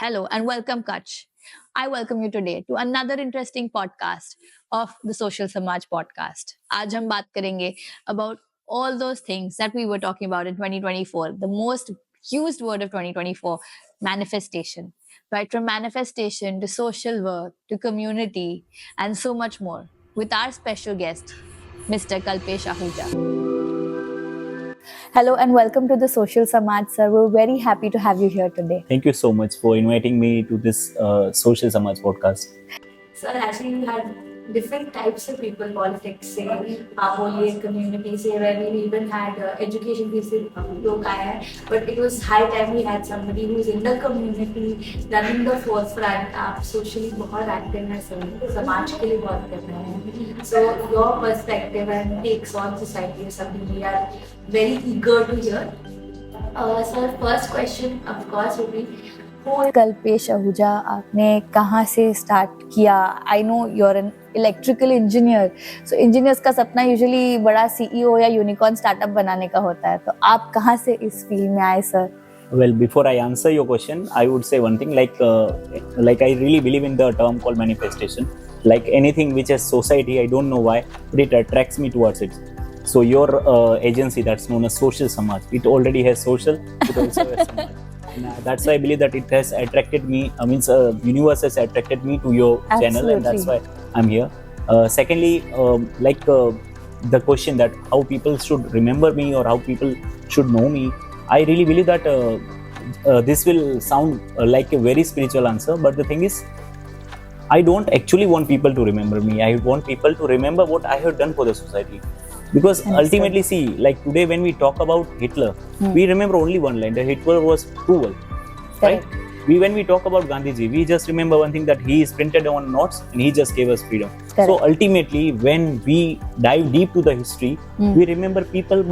Hello and welcome, Kutch. I welcome you today to another interesting podcast of the Social Samaj podcast. आज हम बात करेंगे about all those things that we were talking about in 2024, the most used word of 2024, manifestation. Right, from manifestation to social work to community and so much more with our special guest, Mr. Kalpesh Ahuja. Hello and welcome to the Social Samaj, sir. We're very happy to have you here today. Thank you so much for inviting me to this Social Samaj podcast. Sir, actually, we had different types of people, politics से, Apoli community से, where we even had education से लोग आए हैं. But it was high time we had somebody who's in the community, running the forefront. आप socially बहुत active हैं sir, समाज के लिए बहुत कर रहे हैं. So your perspective and takes on society is something we are very eager to hear. Sir, first question of course would be, Kalpesh Ahuja, आपने कहाँ से स्टार्ट किया? I know you are an electrical engineer, so engineers का सपना usually बड़ा CEO या unicorn startup बनाने का होता है, तो आप कहाँ से इस फील्ड में आए sir? Well, before I answer your question, I would say one thing, like I really believe in the term called manifestation. Like anything which has society, I don't know why, but it attracts me towards it. So your agency that's known as Social Samaj, it already has social, it also has Samaj. And that's why I believe that it has attracted me, universe has attracted me to your channel, and that's why I'm here. Secondly, the question that how people should remember me or how people should know me, I really believe that this will sound like a very spiritual answer, but the thing is, I don't actually want people to remember me. I want people to remember what I have done for the society. Because ultimately, see, like today when we talk about Hitler, we remember only one line, that Hitler was cruel, right? When we talk about Gandhiji, we just remember one thing, that he is printed on notes and he just gave us freedom. Correct. So ultimately, when we dive deep to the history, we remember people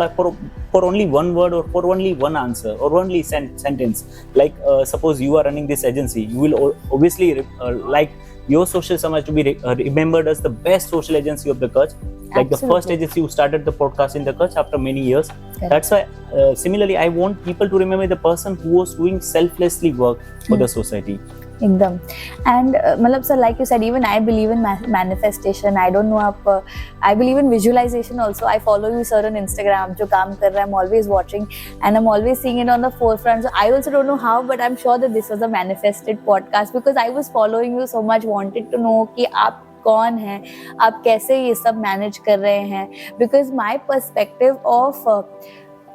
for only one word or for only one answer or only sentence. Like suppose you are running this agency, you will obviously like your Social Samaj to be remembered as the best social agency of the Kutch. Like the first agency who started the podcast in the Kutch after many years. Correct. That's why similarly I want people to remember the person who was doing selflessly work for the society. एकदम. And मतलब sir, like you said, even I believe in manifestation. I don't know आप I believe in visualization also. I follow you sir on Instagram, जो काम कर रहा है, I'm always watching and I'm always seeing it on the forefront. So I also don't know how, but I'm sure that this was a manifested podcast because I was following you so much, wanted to know कि आप कौन है, आप कैसे ये सब manage कर रहे हैं, because my perspective of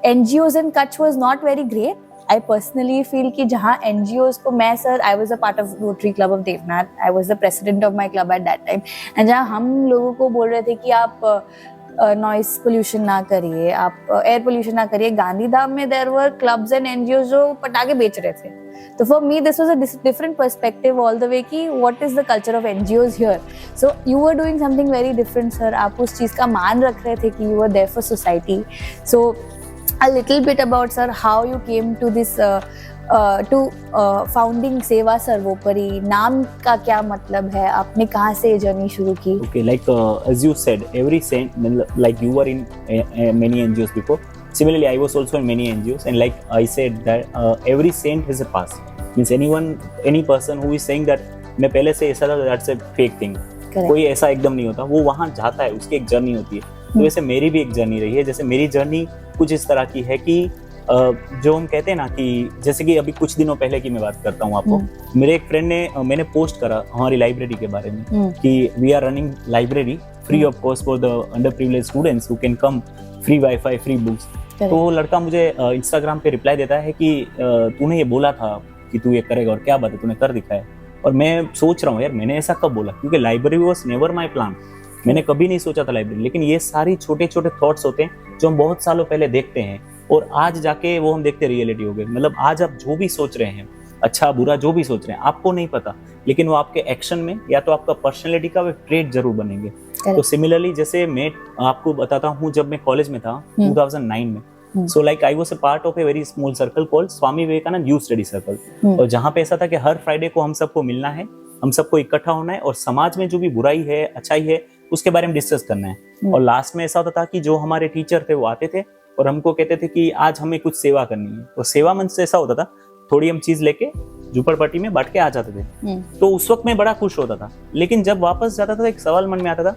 NGOs in Kutch was not very great. I personally feel कि जहाँ NGOs को मैं sir, I was a part of Rotary Club of Devnath, I was the president of my club at that time, and जहाँ हम लोगों को बोल रहे थे कि आप नॉइस पोल्यूशन ना करिए, आप एयर पोल्यूशन ना करिए, गांधीधाम में there were clubs and NGOs जो पटाखे बेच रहे थे. So for me, this was a different perspective all the way कि what is the culture of NGOs here. So you were doing something very different, sir. आप उस चीज़ का मान रख रहे थे कि you were there for society. So a little bit about, sir, how you came to this founding सेवा सर्वोपरि. नाम का क्या मतलब है? आपने कहाँ से ये जर्नी शुरू की? Okay, like as you said, every saint, like you were in many NGOs before. Similarly, I was also in many NGOs, and like I said that every saint has a past. Means any person who is saying that मैं पहले से ऐसा था, that's a fake thing. Correct. कोई ऐसा एकदम नहीं होता, वो वहाँ जाता है, उसकी एक जर्नी होती है. तो वैसे मेरी भी एक जर्नी रही है. जैसे मेरी जर्नी कुछ इस तरह की है कि जो हम कहते हैं ना कि जैसे कि अभी कुछ दिनों पहले की मैं बात करता हूँ आपको. मेरे एक फ्रेंड ने मैंने पोस्ट करा हमारी लाइब्रेरी के बारे में कि we are running library free of cost for the underprivileged students who can come, free WiFi, free books. तो लड़का मुझे इंस्टाग्राम पे रिप्लाई देता है कि तूने ये बोला था कि तू ये करेगा और क्या बात है, तूने कर दिखाया. और मैं सोच रहा हूँ यार, मैंने ऐसा कब बोला, क्योंकि library was never my plan. मैंने कभी नहीं सोचा था लाइब्रेरी. लेकिन ये सारी छोटे छोटे थॉट्स होते हैं जो हम बहुत सालों पहले देखते हैं और आज जाके वो हम देखते रियलिटी हो गए. मतलब आज आप जो भी सोच रहे हैं, अच्छा बुरा जो भी सोच रहे हैं, आपको नहीं पता, लेकिन वो आपके एक्शन में या तो आपका पर्सनैलिटी का ट्रेट जरूर बनेंगे. तो सिमिलरली जैसे मैं आपको बताता हूँ, जब मैं कॉलेज में था 2009 में, so like I was a part of a very small circle called Swami Vivekananda youth study circle. और जहाँ पे ऐसा था कि हर फ्राइडे को हम सबको मिलना है, हम सबको इकट्ठा होना है और समाज में जो भी बुराई है, अच्छाई है, उसके बारे में डिस्कस करना है. और लास्ट में ऐसा होता था कि जो हमारे टीचर थे वो आते थे और हमको कहते थे कि आज हमें कुछ सेवा करनी है. तो सेवा मंच से ऐसा होता था थोड़ी हम चीज लेके झुपड़पट्टी में बांट के आ जाते थे। तो उस वक्त मैं बड़ा खुश होता था, लेकिन जब वापस जाता था एक सवाल मन में आता था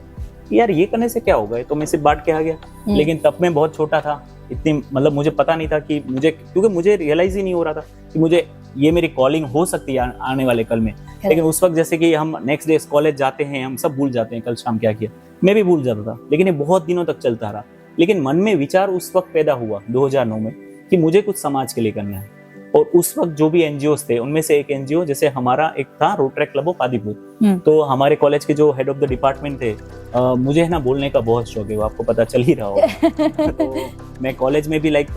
कि यार ये करने से क्या होगा, तो मैं सिर्फ बांट के आ गया। लेकिन तब मैं बहुत छोटा था, इतनी मतलब मुझे पता नहीं था कि मुझे, क्योंकि मुझे रियलाइज ही नहीं हो रहा था कि मुझे ये मेरी कॉलिंग हो सकती है आने वाले कल में। लेकिन उस वक्त जैसे कि हम नेक्स्ट डे कॉलेज जाते हैं, हम सब भूल जाते हैं कल शाम क्या किया, मैं भी भूल जाता था। लेकिन ये बहुत दिनों तक चलता रहा। लेकिन मन में विचार उस वक्त पैदा हुआ 2009 में कि मुझे कुछ समाज के लिए करना है। और उस वक्त जो भी एनजीओ थे उनमें से एक एनजीओ, जैसे हमारा एक था रोटरी क्लब ऑफ आदिपुर, तो हमारे कॉलेज के जो हेड ऑफ द डिपार्टमेंट थे, मुझे है ना बोलने का बहुत शौक है, वो आपको पता चल ही रहा होगा। तो मैं कॉलेज में भी लाइक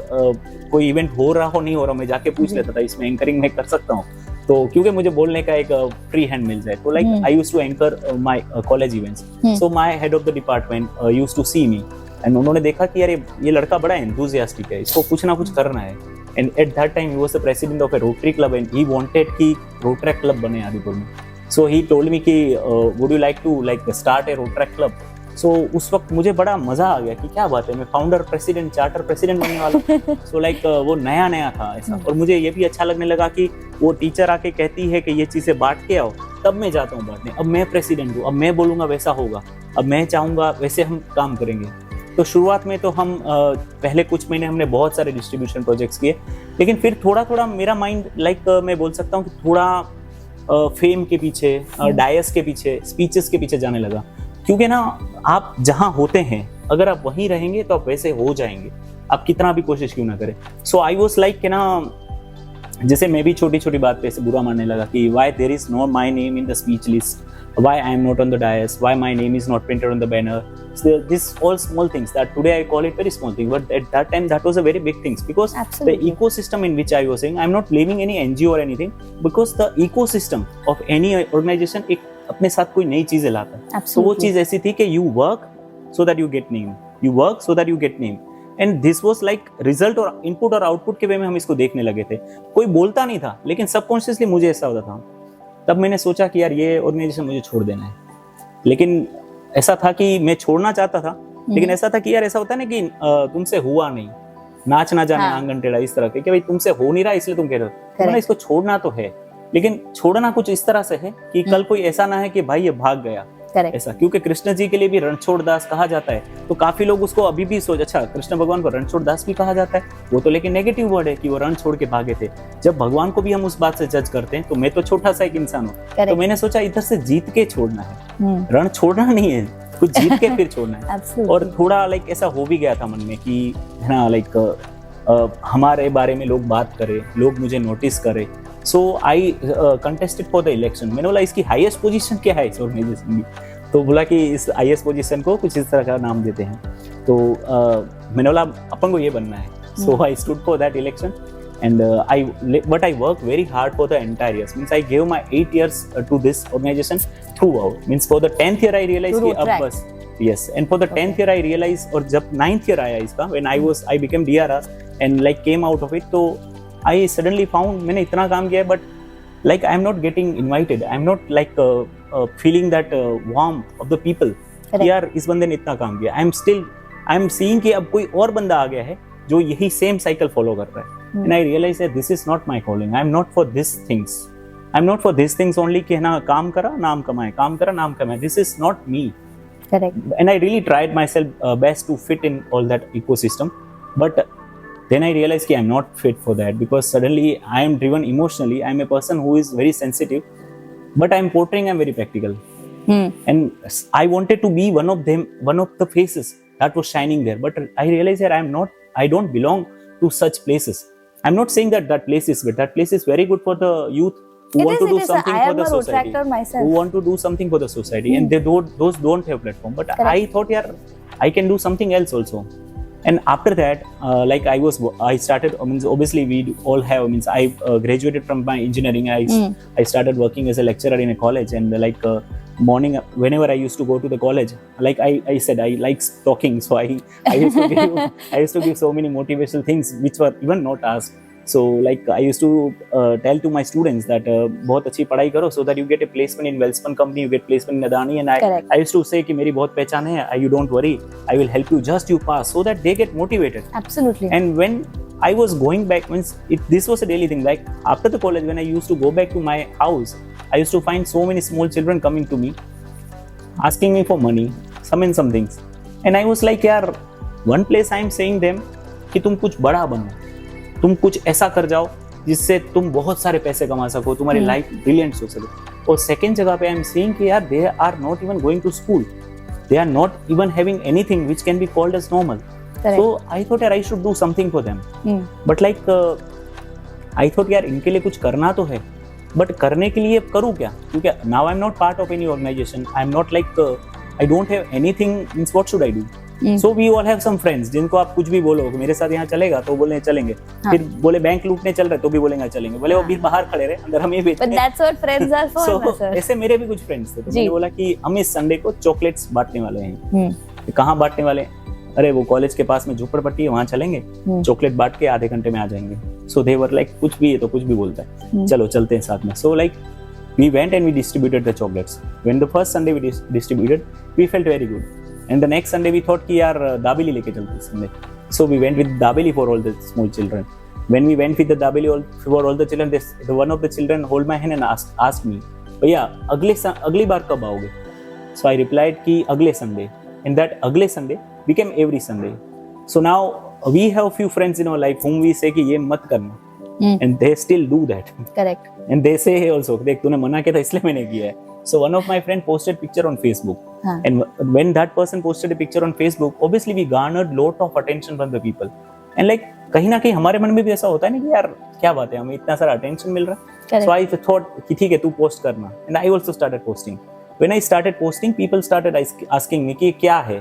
कोई इवेंट हो रहा हो नहीं हो रहा, मैं जाके पूछ लेता था इसमें एंकरिंग मैं कर सकता हूँ, तो क्योंकि मुझे बोलने का एक फ्री हैंड मिल जाए। तो like I used to anchor my college events, so my head of the department used to see me, and उन्होंने देखा कि यार ये लड़का बड़ा एंथुसियास्टिक है, इसको कुछ ना कुछ करना है। And at that time he was the president of a Rotary Club and he wanted कि Rotary Club बने आदिपुर में। So he told me कि would you like to like start a Rotary Club? So उस वक्त मुझे बड़ा मजा आ गया कि क्या बात है, मैं फाउंडर प्रेसिडेंट चार्टर प्रेसिडेंट बनने वाला। So like वो नया था ऐसा। और मुझे ये भी अच्छा लगने लगा कि वो टीचर आके कहती है कि ये चीज़ें बांट के आओ, तब मैं जाता हूँ बांटने। अब मैं प्रेसिडेंट हूँ, अब मैं बोलूँगा वैसा होगा, अब मैं चाहूँगा वैसे हम काम करेंगे। तो शुरुआत में तो हम पहले कुछ महीने हमने बहुत सारे डिस्ट्रीब्यूशन प्रोजेक्ट्स किए, लेकिन फिर थोड़ा थोड़ा मेरा माइंड लाइक मैं बोल सकता हूँ कि थोड़ा फेम के पीछे, डायस के पीछे, स्पीचेस के पीछे जाने लगा। क्योंकि ना आप जहाँ होते हैं अगर आप वहीं रहेंगे तो आप वैसे हो जाएंगे, आप कितना भी कोशिश क्यों ना करें। सो आई वॉज लाइक कि ना, जैसे मैं भी छोटी छोटी बात पे ऐसे बुरा मानने लगा कि why there is no my name in the speech list, why I am not on the dais, why my name is not printed on the banner. So this all small things that today I call it very small things, but at that time that was a very big things, because the ecosystem in which I was saying, I'm not blaming any NGO or anything, because the ecosystem of any organization एक अपने साथ कोई नई चीजें लाता है। तो वो चीज ऐसी थी कि you work so that you get name, you work so that you get name, and this was like result और input और output के वे में हम इसको देखने लगे थे। कोई बोलता नहीं था, लेकिन सबकॉन्शियसली मुझे ऐसा होता था। तब मैंने सोचा कि यार ये ऑर्गेनाइजेशन मुझे छोड़ देना है। लेकिन ऐसा था कि मैं छोड़ना चाहता था, लेकिन ऐसा था कि यार ऐसा होता है ना कि तुमसे हुआ नहीं, नाच ना जाने आंगन टेढ़ा, इस तरह के कि भाई तुमसे हो नहीं रहा इसलिए तुम कह रहे हो। तो ना इसको छोड़ना तो है, लेकिन छोड़ना कुछ इस तरह से है कि कल कोई ऐसा ना है कि भाई ये भाग गया ऐसा। क्योंकि कृष्ण जी के लिए भी रणछोड़ दास कहा जाता है, तो काफी लोग उसको अभी भी सोच, अच्छा कृष्ण भगवान को रणछोड़ दास भी कहा जाता है, वो तो लेकिन नेगेटिव वर्ड है कि वो रण छोड़ के भागे थे। जब भगवान को भी हम उस बात से जज करते हैं, तो मैं तो छोटा सा एक इंसान हूँ, तो मैंने सोचा इधर से जीत के छोड़ना है, रण छोड़ना नहीं है, कुछ जीत के फिर छोड़ना है। और थोड़ा लाइक ऐसा हो भी गया था मन में कि है ना, लाइक हमारे बारे में लोग बात करें, लोग मुझे नोटिस करें। सो आई कंटेस्टेड फॉर द इलेक्शन। मैंने बोला इसकी हाईएस्ट पोजीशन क्या है इस ऑर्गेनाइजेशन की, तो बोला कि इस हाईएस्ट पोजीशन को कुछ इस तरह का नाम देते हैं। तो मैंने बोला अपन को ये बनना है। So I stood for that election and but I worked very hard for the entire years. Means I gave my 8 years to this organization throughout. Means for the 10th year I realized कि अब बस yes, and for the 10th year I realized, और जब 9th year आया इसका, when I became DRR and like came out of it, तो I suddenly found मैंने इतना काम किया, but like I'm not getting invited. I'm not like feeling that warmth of the people. यार इस बंदे ने इतना काम किया। I'm seeing कि अब कोई और बंदा आ गया है जो यही सेम साइकिल फॉलो कर रहा है। And I realized that this is not my calling. I'm not for these things. I'm not for these things only कि है ना काम करा नाम कमाए, काम करा नाम कमाए. This is not me. Correct. And I really tried myself best to fit in all that ecosystem, but then I realized कि I'm not fit for that, because suddenly I am driven emotionally. I'm a person who is very sensitive, but I'm portraying I'm very practical. And I wanted to be one of them, one of the faces that was shining there. But I realized that I don't belong to such places. I'm not saying that place is good. That place is very good for the youth who want to do something for the society. Who want to do something for the society, and those don't have platform. But I thought, yeah, I can do something else also. And after that, like I started. Obviously we all have. I graduated from my engineering. I started working as a lecturer in a college, and morning whenever I used to go to the college, like I said, I like talking, so I used to give so many motivational things which were even not asked. So like I used to tell to my students that बहुत अच्छी पढ़ाई करो, so that you get a placement in Welspun company, you get placement in Adani, and I used to say कि मेरी बहुत पहचान है, you don't worry, I will help you, just you pass, so that they get motivated. Absolutely. And when I was going back, means this was a daily thing. Like after the college, when I used to go back to my house, I used to find so many small children coming to me, asking me for money, some things. And I was like, यार, one place I am saying them कि तुम कुछ बड़ा बनो, तुम कुछ ऐसा कर जाओ जिससे तुम बहुत सारे पैसे कमा सको, तुम्हारी लाइफ ब्रिलियंट हो सके. और सेकंड जगह पे आई एम सीइंग कि यार they are not even going to school, they are not even having anything which can be called as normal. So I thought यार I should do something for them. But like I thought यार इनके लिए कुछ करना तो है, but करने के लिए करूँ क्या, क्योंकि now I am not part of any organization, I am not like I don't have anything, means what should I do. So we all have some friends जिनको आप कुछ भी बोलो मेरे साथ यहाँ चलेगा तो बोले चलेंगे, फिर बोले बैंक लूटने चल रहे तो भी बोलेंगे चलेंगे, बोले वो भी बाहर खड़े रहे अंदर हम ये बेचते हैं. But that's what friends are for, So, sir. ऐसे मेरे भी कुछ फ्रेंड्स थे, तो मैंने बोला कि हम इस संडे को चॉकलेट्स बांटने वाले हैं. कहाँ बांटने वाले? अरे वो कॉलेज के पास में झोपड़पट्टी है, वहाँ चलेंगे, चॉकलेट बांट के आधे घंटे में आ जाएंगे. सो दे वर लाइक कुछ भी है तो कुछ भी बोलता है, चलो चलते हैं साथ में. So like we went and we distributed the chocolates. When the first Sunday we distributed, we felt very good. And the next Sunday we thought कि यार दाबेली लेके चलते हैं Sunday. So we went with dabeli for all the small children. When we went with the dabeli for all the children, one of the children hold my hand and asked me, भैया अगली बार कब आओगे? So I replied कि अगले Sunday. And that अगले Sunday became every Sunday. So now we have few friends in our life whom we say कि ये मत करना. And they still do that. Correct. And they say also, देख तूने मना किया था इसलिए मैंने किया है. So one of my friend posted picture on Facebook. And when that person posted a picture on Facebook, obviously we garnered lot of attention from the people. And like कहीं ना कहीं हमारे मन में भी ऐसा होता है ना कि यार क्या बात है, हमें इतना सारा attention मिल रहा है. So I thought कि ठीक है तू post करना. And I also started posting. When I started posting, people started asking me कि क्या है.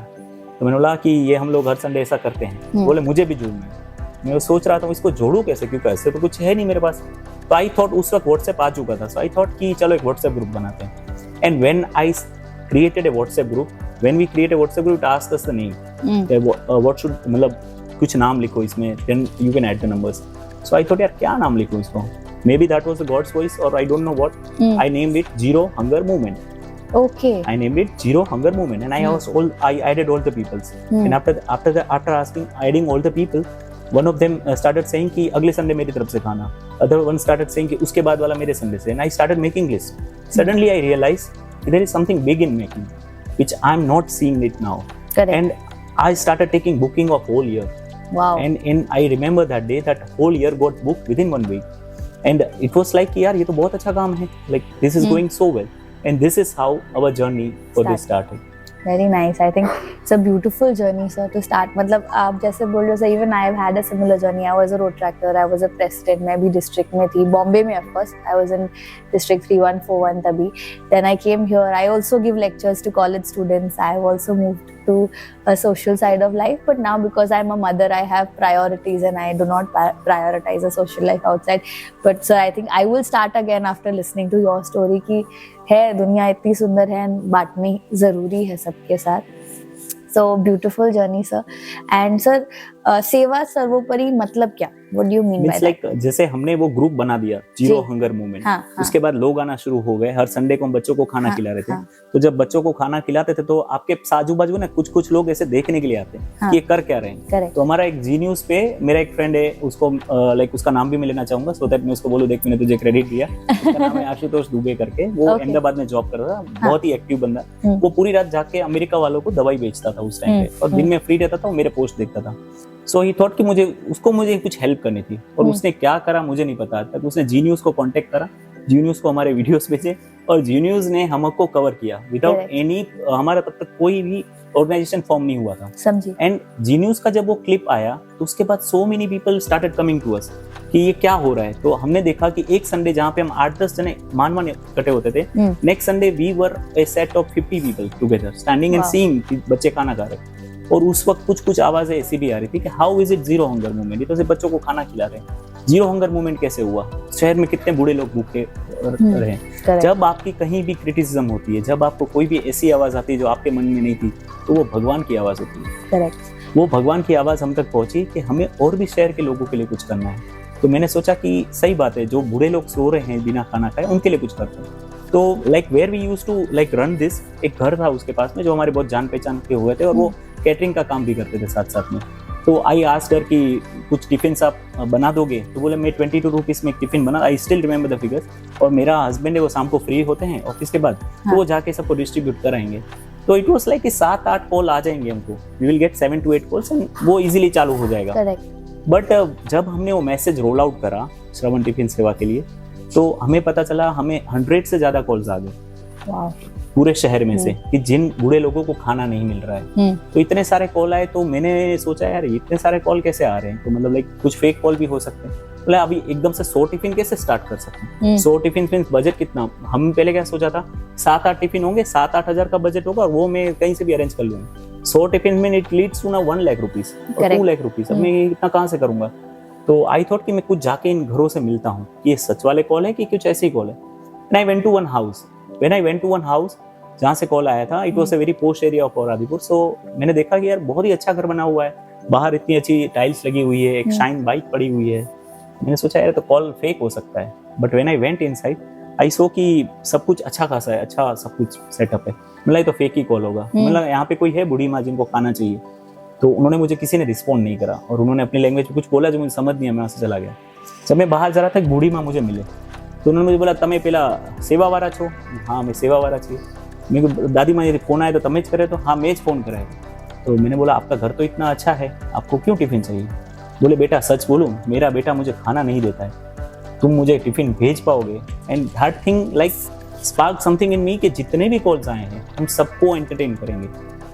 तो मैंने बोला कि ये हम लोग हर संडे ऐसा करते हैं. बोले मुझे भी जुड़ना है. मैं सोच रहा था इसको जोड़ूं कैसे, क्योंकि ऐसे तो कुछ है नहीं मेरे पास. तो आई थॉट उस वक्त व्हाट्सएप आ चुका था. सो आई थॉट कि चलो एक व्हाट्सएप ग्रुप बनाते हैं. And when I created a WhatsApp group, when we create a WhatsApp group, it asked us the name, what should, मतलब कुछ नाम लिखो इसमें, then you can add the numbers. So I thought यार क्या नाम लिखूं इसको. Maybe that was the god's voice और I don't know what. I named it zero hunger movement. Okay. I named it Zero Hunger Movement, and I added all the peoples. And after adding all the people, one of them started saying कि अगले Sunday मेरी तरफ से खाना. Other one started saying कि उसके बाद वाला मेरे संडे से. And I started making list. Suddenly I realized there is something big in making, which I'm not seeing it now. Correct. And I started taking booking of whole year. Wow. And I remember that day that whole year got booked within 1 week. And it was like यार ये तो बहुत अच्छा काम है. Like this is going so well. And this is how our journey for this started. Very nice. I think it's a beautiful journey, sir, to start. मतलब आप जैसे बोल रहे हो, sir, even I have had a similar journey. I was a road tractor, I was a president, मैं भी district में थी, Bombay में of course. I was in district 3141 तभी. Then I came here. I also give lectures to college students. I have also moved to a social side of life, but now because I'm a mother, I have priorities and I do not prioritize a social life outside. But sir, I think I will start again after listening to your story कि है दुनिया इतनी सुंदर है, बांटनी जरूरी है सबके साथ. So beautiful journey, sir. And sir, सेवा सर्वोपरि मतलब क्या? What do you mean by that? Like जैसे हमने वो ग्रुप बना दिया जीरो हंगर मूवमेंट, उसके बाद लोग आना शुरू हो गए. हर संडे को हम बच्चों को खाना खिला रहे थे. तो जब बच्चों को खाना खिलाते थे तो आपके आजू बाजू ना कुछ लोग ऐसे देखने के लिए आते हैं कि ये कर क्या रहे हैं. तो हमारा एक जी न्यूज पे मेरा एक फ्रेंड है, उसको लाइक उसका नाम भी मैं लेना चाहूंगा, सो दैट मैं उसको बोलूं देख मैंने तुझे क्रेडिट दिया. उसका नाम है आशुतोष दुबे करके. वो अहमदाबाद में जॉब कर रहा था, बहुत ही एक्टिव बंदा. वो पूरी रात जाके अमेरिका वालों को दवाई बेचता था उस टाइम पे, और दिन में फ्री रहता था, वो मेरे पोस्ट देखता था. सो ही थॉट कि मुझे कुछ हेल्प करनी थी. और उसने क्या करा मुझे नहीं पता तक. उसने जी न्यूज को कांटेक्ट करा, जी न्यूज को हमारे वीडियोस भेजे, और जी न्यूज ने हमको कवर किया विदाउट एनी. हमारा तब तक कोई भी ऑर्गेनाइजेशन फॉर्म नहीं हुआ था, समझी. एंड जी न्यूज का जब वो क्लिप आया तो उसके बाद so many people started coming to us कि ये क्या हो रहा है. तो हमने देखा कि एक संडे जहाँ पे हम 8-10 जने मान इकट्ठे होते थे, next Sunday we were a set of 50 people together standing and seeing बच्चे खाना खा रहे. और उस वक्त कुछ आवाजें ऐसी भी आ रही थी कि how is it zero hunger movement, ये तो सिर्फ बच्चों को खाना खिला रहे हैं. जीरो हंगर मूवमेंट कैसे हुआ? शहर में कितने बूढ़े लोग भूखे रहे. जब आपकी कहीं भी क्रिटिसिज्म होती है, जब आपको कोई भी ऐसी आवाज आती है जो आपके मन में नहीं थी, तो वो भगवान की आवाज होती है. करेक्ट. वो भगवान की आवाज हम तक पहुंची कि हमें और भी शहर के लोगों के लिए कुछ करना है. तो मैंने सोचा कि सही बात है, जो बूढ़े लोग सो रहे हैं बिना खाना खाए, उनके लिए कुछ करते हैं. तो like where we used to like run this, एक घर था उसके पास में जो हमारे बहुत जान पहचान के हुए थे, और वो कैटरिंग का काम भी करते थे साथ साथ में. तो आई आस्क्ड हर कि कुछ टिफिन आप बना दोगे, तो बोले मैं 22 रुपीज़ में एक टिफिन बना, I still remember the figures. और मेरा हस्बैंड है वो शाम को फ्री होते हैं ऑफिस के बाद, तो वो जाके सबको डिस्ट्रीब्यूट कराएंगे। तो इट वाज लाइक कि 7-8 कॉल आ जाएंगे हमको, we will get 7 to 8 calls and वो इजीली चालू हो जाएगा। करेक्ट। बट जब हमने वो मैसेज रोल आउट करा श्रवण टिफिन सेवा के लिए, तो हमें पता चला हमें 100 से ज़्यादा कॉल्स आ गए वाओ। पूरे शहर में से कि जिन बूढ़े लोगों को खाना नहीं मिल रहा है। तो इतने सारे कॉल आए, तो मैंने सोचा यार इतने सारे कॉल कैसे आ रहे हैं, तो मतलब लाइक कुछ फेक कॉल भी हो सकते हैं। बोले अभी एकदम से 100 टिफिन कैसे स्टार्ट कर सकते हैं, 100 टिफिन मींस बजट कितना, हम पहले क्या सोचा था 7-8 टिफिन होंगे, 7-8 हज़ार का बजट होगा और वो मैं कहीं से भी अरेंज कर लूंगा। 100 टिफिन में इट लीड्स टू ना 1 लाख रुपीज और 2 लाख रुपीज, अब मैं इतना कहाँ से करूंगा। तो आई थॉट कि मैं कुछ जाके इन घरों से मिलता हूँ, ये सच वाले कॉल है कि कुछ ऐसे ही कॉल है। And I went to one house, when I went to one house जहाँ से कॉल आया था, it was a very posh area of Auradipur. सो मैंने देखा कि यार बहुत ही अच्छा घर बना हुआ है, बाहर इतनी अच्छी टाइल्स लगी हुई है, एक शाइन बाइक पड़ी हुई है। मैंने सोचा यार तो कॉल फेक हो सकता है, but when I went inside I saw कि सब कुछ अच्छा खासा है, अच्छा सब कुछ सेटअप है। मतलब तो फेक ही कॉल होगा, मतलब यहाँ पे कोई है बूढ़ी माँ जिनको खाना चाहिए। तो उन्होंने मुझे किसी ने रिस्पॉन्ड नहीं करा और उन्होंने अपनी लैंग्वेज में कुछ बोला जो मुझे समझ नहीं आया, मैं वहाँ से चला गया। जब मैं बाहर जा रहा था एक बूढ़ी माँ मुझे मिले, तो उन्होंने मुझे बोला तमें पेला सेवा वाला छो? हाँ मैं सेवा वाला चाहिए। मेरे को दादी माँ यदि फोन आए तो तमें करे, तो हाँ मैं फोन कराए। तो मैंने बोला आपका घर तो इतना अच्छा है, आपको क्यों टिफिन चाहिए? बोले बेटा सच बोलूं, मेरा बेटा मुझे खाना नहीं देता है, तुम मुझे टिफिन भेज पाओगे? And that thing like spark something in me कि जितने भी कॉल्स आए हैं हम सबको एंटरटेन करेंगे।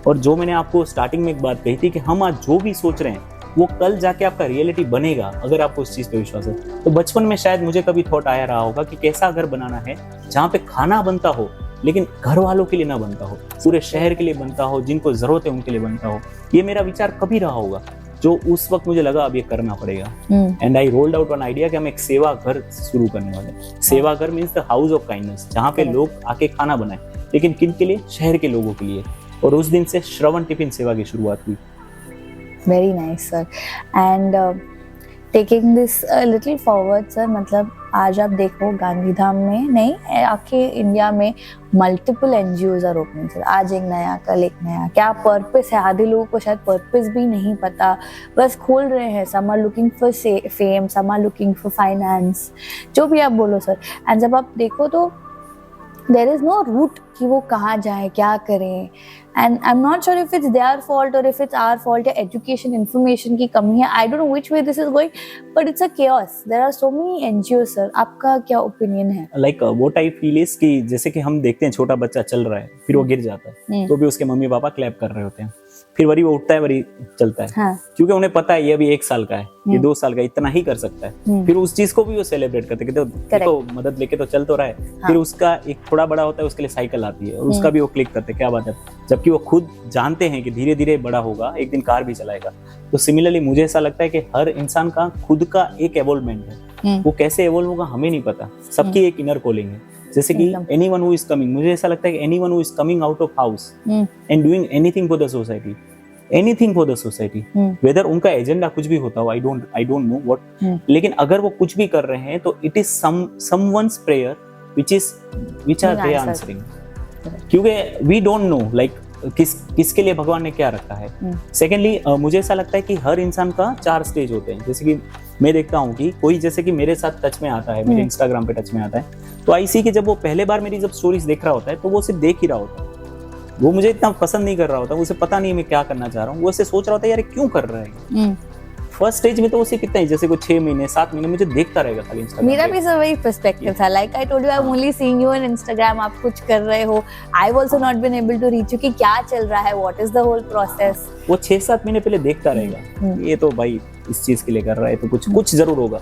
और जो मैंने आपको स्टार्टिंग में एक बात कही थी कि हम आज जो भी सोच रहे हैं वो कल जाके आपका रियलिटी बनेगा, अगर आपको उस चीज़ पे विश्वास है। तो बचपन में शायद मुझे कभी थॉट आया रहा होगा कि कैसा घर बनाना है जहाँ पे खाना बनता हो लेकिन घर वालों के लिए ना बनता हो, पूरे शहर के लिए बनता हो, जिनको जरूरत है उनके लिए बनता हो। ये मेरा विचार कभी रहा होगा, जो उस वक्त मुझे लगा अब ये करना पड़ेगा। And I rolled out one idea कि हम एक सेवा घर शुरू करने वाले हैं। सेवा घर means the house of kindness, जहाँ पे लोग आके खाना बनाए, लेकिन किन के लिए? शहर के लोगों के लिए। और उस दिन से श्रवण टिफिन सेवा की शुरुआत हुई। Very nice sir. And taking this little forward sir, मतलब आज आप देखो गांधीधाम में नहीं, आके इंडिया में multiple NGOs are opening sir. आज एक नया, कल एक नया। क्या पर्पस है? आधे लोगों को शायद पर्पस भी नहीं पता, बस खोल रहे हैं। Some are looking for fame, some are looking for finance, जो भी आप बोलो सर। एंड जब आप देखो तो देयर इज नो रूट कि वो कहाँ जाए, क्या करें। And I am not sure if it's their fault और इफ इट्स आवर फॉल्ट, या एजुकेशन इन्फॉर्मेशन की कमी है। I don't know which way this is going, but it's a chaos. There are so many NGO sir. आपका क्या opinion है? Like what I feel is कि जैसे कि हम देखते हैं छोटा बच्चा चल रहा है, फिर वो गिर जाता है, तो भी उसके मम्मी पापा क्लैप कर रहे होते हैं, फिर वरी वो उठता है, वरी चलता है। हाँ. क्योंकि उन्हें पता है ये अभी 1 साल का है, ये 2 साल का, इतना ही कर सकता है। फिर उस चीज को भी वो सेलिब्रेट करते हैं कि देखो मदद लेके तो चल तो रहा है। हाँ. फिर उसका एक थोड़ा बड़ा होता है, उसके लिए साइकिल आती है और उसका भी वो क्लिक करते हैं, क्या बात है। जबकि वो खुद जानते हैं कि धीरे धीरे बड़ा होगा, एक दिन कार भी चलाएगा। तो सिमिलरली मुझे ऐसा लगता है कि हर इंसान का खुद का एक एवोल्वमेंट है, वो कैसे एवोल्व होगा हमें नहीं पता। सबकी एक इनर कॉलिंग है। जैसे कि एनीवन हु इज कमिंग, मुझे ऐसा लगता है कि anyone who is coming out of house and doing anything for the society, anything for the society, whether उनका एजेंडा कुछ भी होता हो, आई डोंट नो व्हाट, लेकिन अगर वो कुछ भी कर रहे हैं तो it is someone's prayer which are they answering, क्योंकि वी डोंट नो लाइक किसके लिए भगवान ने क्या रखा है। सेकेंडली मुझे ऐसा लगता है कि हर इंसान का 4 स्टेज होते हैं। जैसे कि मैं देखता हूँ कि कोई जैसे कि मेरे साथ टच में आता है, मेरे इंस्टाग्राम पे टच में आता है, तो आई सी कि जब वो पहले बार मेरी जब स्टोरीज देख रहा होता है तो वो सिर्फ देख ही रहा होता है, वो मुझे इतना पसंद नहीं कर रहा होता, उसे पता नहीं मैं क्या करना चाह रहा हूँ, वो ऐसे सोच रहा होता है यार क्यों कर रहा है। फर्स्ट स्टेज में तो वो सिर्फ कितना ही, जैसे कोई 6 महीने 7 महीने मुझे देखता रहेगा खाली इंस्टाग्राम। मेरा भी सब वही पर्सपेक्टिव था। Like I told you, I am only seeing you on Instagram, आप कुछ कर रहे हो। I have also not been able to reach you कि क्या चल रहा है, what is the whole process. वो 6-7 महीने पहले देखता रहेगा, ये तो भाई इस चीज के लिए कर रहा है, तो कुछ जरूर होगा।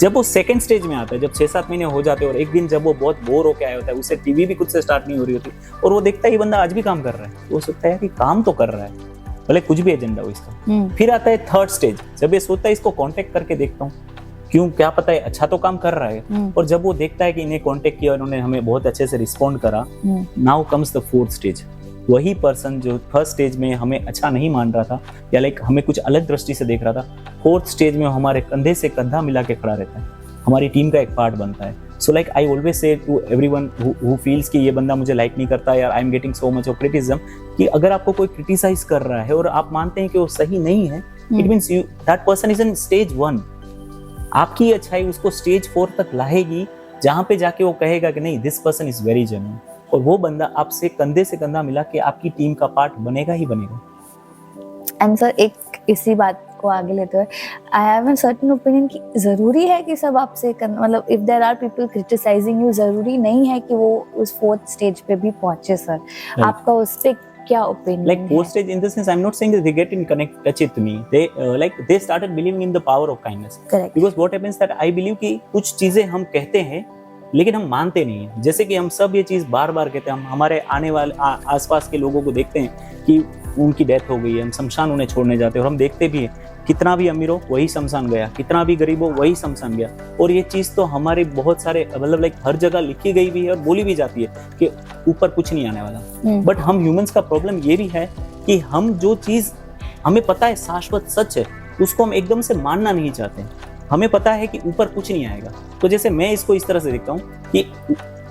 जब वो सेकंड स्टेज में आता है, जब 6-7 महीने हो जाते हैं और एक दिन जब वो बहुत बोर होकर आया होता है, उससे टीवी भी खुद से स्टार्ट नहीं हो रही होती, और वो देखता है ये बंदा आज भी काम कर रहा है, तो वो सोचता है कि काम तो कर रहा है, भले कुछ भी एजेंडा हो इसका। फिर आता है थर्ड स्टेज, जब ये सोचता है इसको कांटेक्ट करके देखता हूँ, क्यों क्या पता है अच्छा तो काम कर रहा है। और जब वो देखता है कि इन्हें कांटेक्ट किया, उन्होंने हमें बहुत अच्छे से रिस्पॉन्ड करा, now comes the fourth stage. वही पर्सन जो फर्स्ट स्टेज में हमें अच्छा नहीं मान रहा था या लाइक हमें कुछ अलग दृष्टि से देख रहा था, फोर्थ स्टेज में हमारे कंधे से कंधा मिला के खड़ा रहता है, हमारी टीम का एक पार्ट बनता है। So like I always say to everyone who feels कि ये बंदा मुझे लाइक नहीं करता यार, I am getting so much of criticism, कि अगर आपको कोई क्रिटिसाइज कर रहा है और आप मानते हैं कि वो सही नहीं है, it means you that person is in stage 1। आपकी अच्छाई उसको स्टेज 4 तक लाएगी, जहां पे जाके वो कहेगा कि नहीं this person is very genuine, और वो बंदा आपसे कंधे से कंधा मिला के आपकी टीम का पार्ट बनेगा ही बनेगा। एंड सर एक इसी बात को आगे लेते हुए, I have an certain opinion कि जरूरी है कि सब आपसे मतलब if there are people criticising you, जरूरी नहीं है कि वो उस 4th स्टेज पे भी पहुंचे सर। आपका उस पे क्या opinion like 4th stage in the sense, I'm not saying that they get in touch with me, they like they started believing in the power of kindness. Correct. Because what happens that I believe कि कुछ चीजें हम कहते हैं लेकिन हम मानते नहीं हैं। जैसे कि हम सब ये चीज बार बार कहते हैं, हम हमारे आने वाले आसपास के लोगों को देखते हैं कि उनकी डेथ हो गई है, हम शमशान उन्हें छोड़ने जाते हैं, और हम देखते भी हैं कितना भी अमीर हो वही शमशान गया, कितना भी गरीब हो वही शमशान गया। और ये चीज तो हमारे बहुत सारे मतलब लाइक हर जगह लिखी गई भी है और बोली भी जाती है कि ऊपर कुछ नहीं आने वाला। बट हम ह्यूमंस का प्रॉब्लम ये भी है कि हम जो चीज हमें पता है शाश्वत सच है, उसको हम एकदम से मानना नहीं चाहते। हमें पता है कि ऊपर कुछ नहीं आएगा। तो जैसे मैं इसको इस तरह से देखता हूँ कि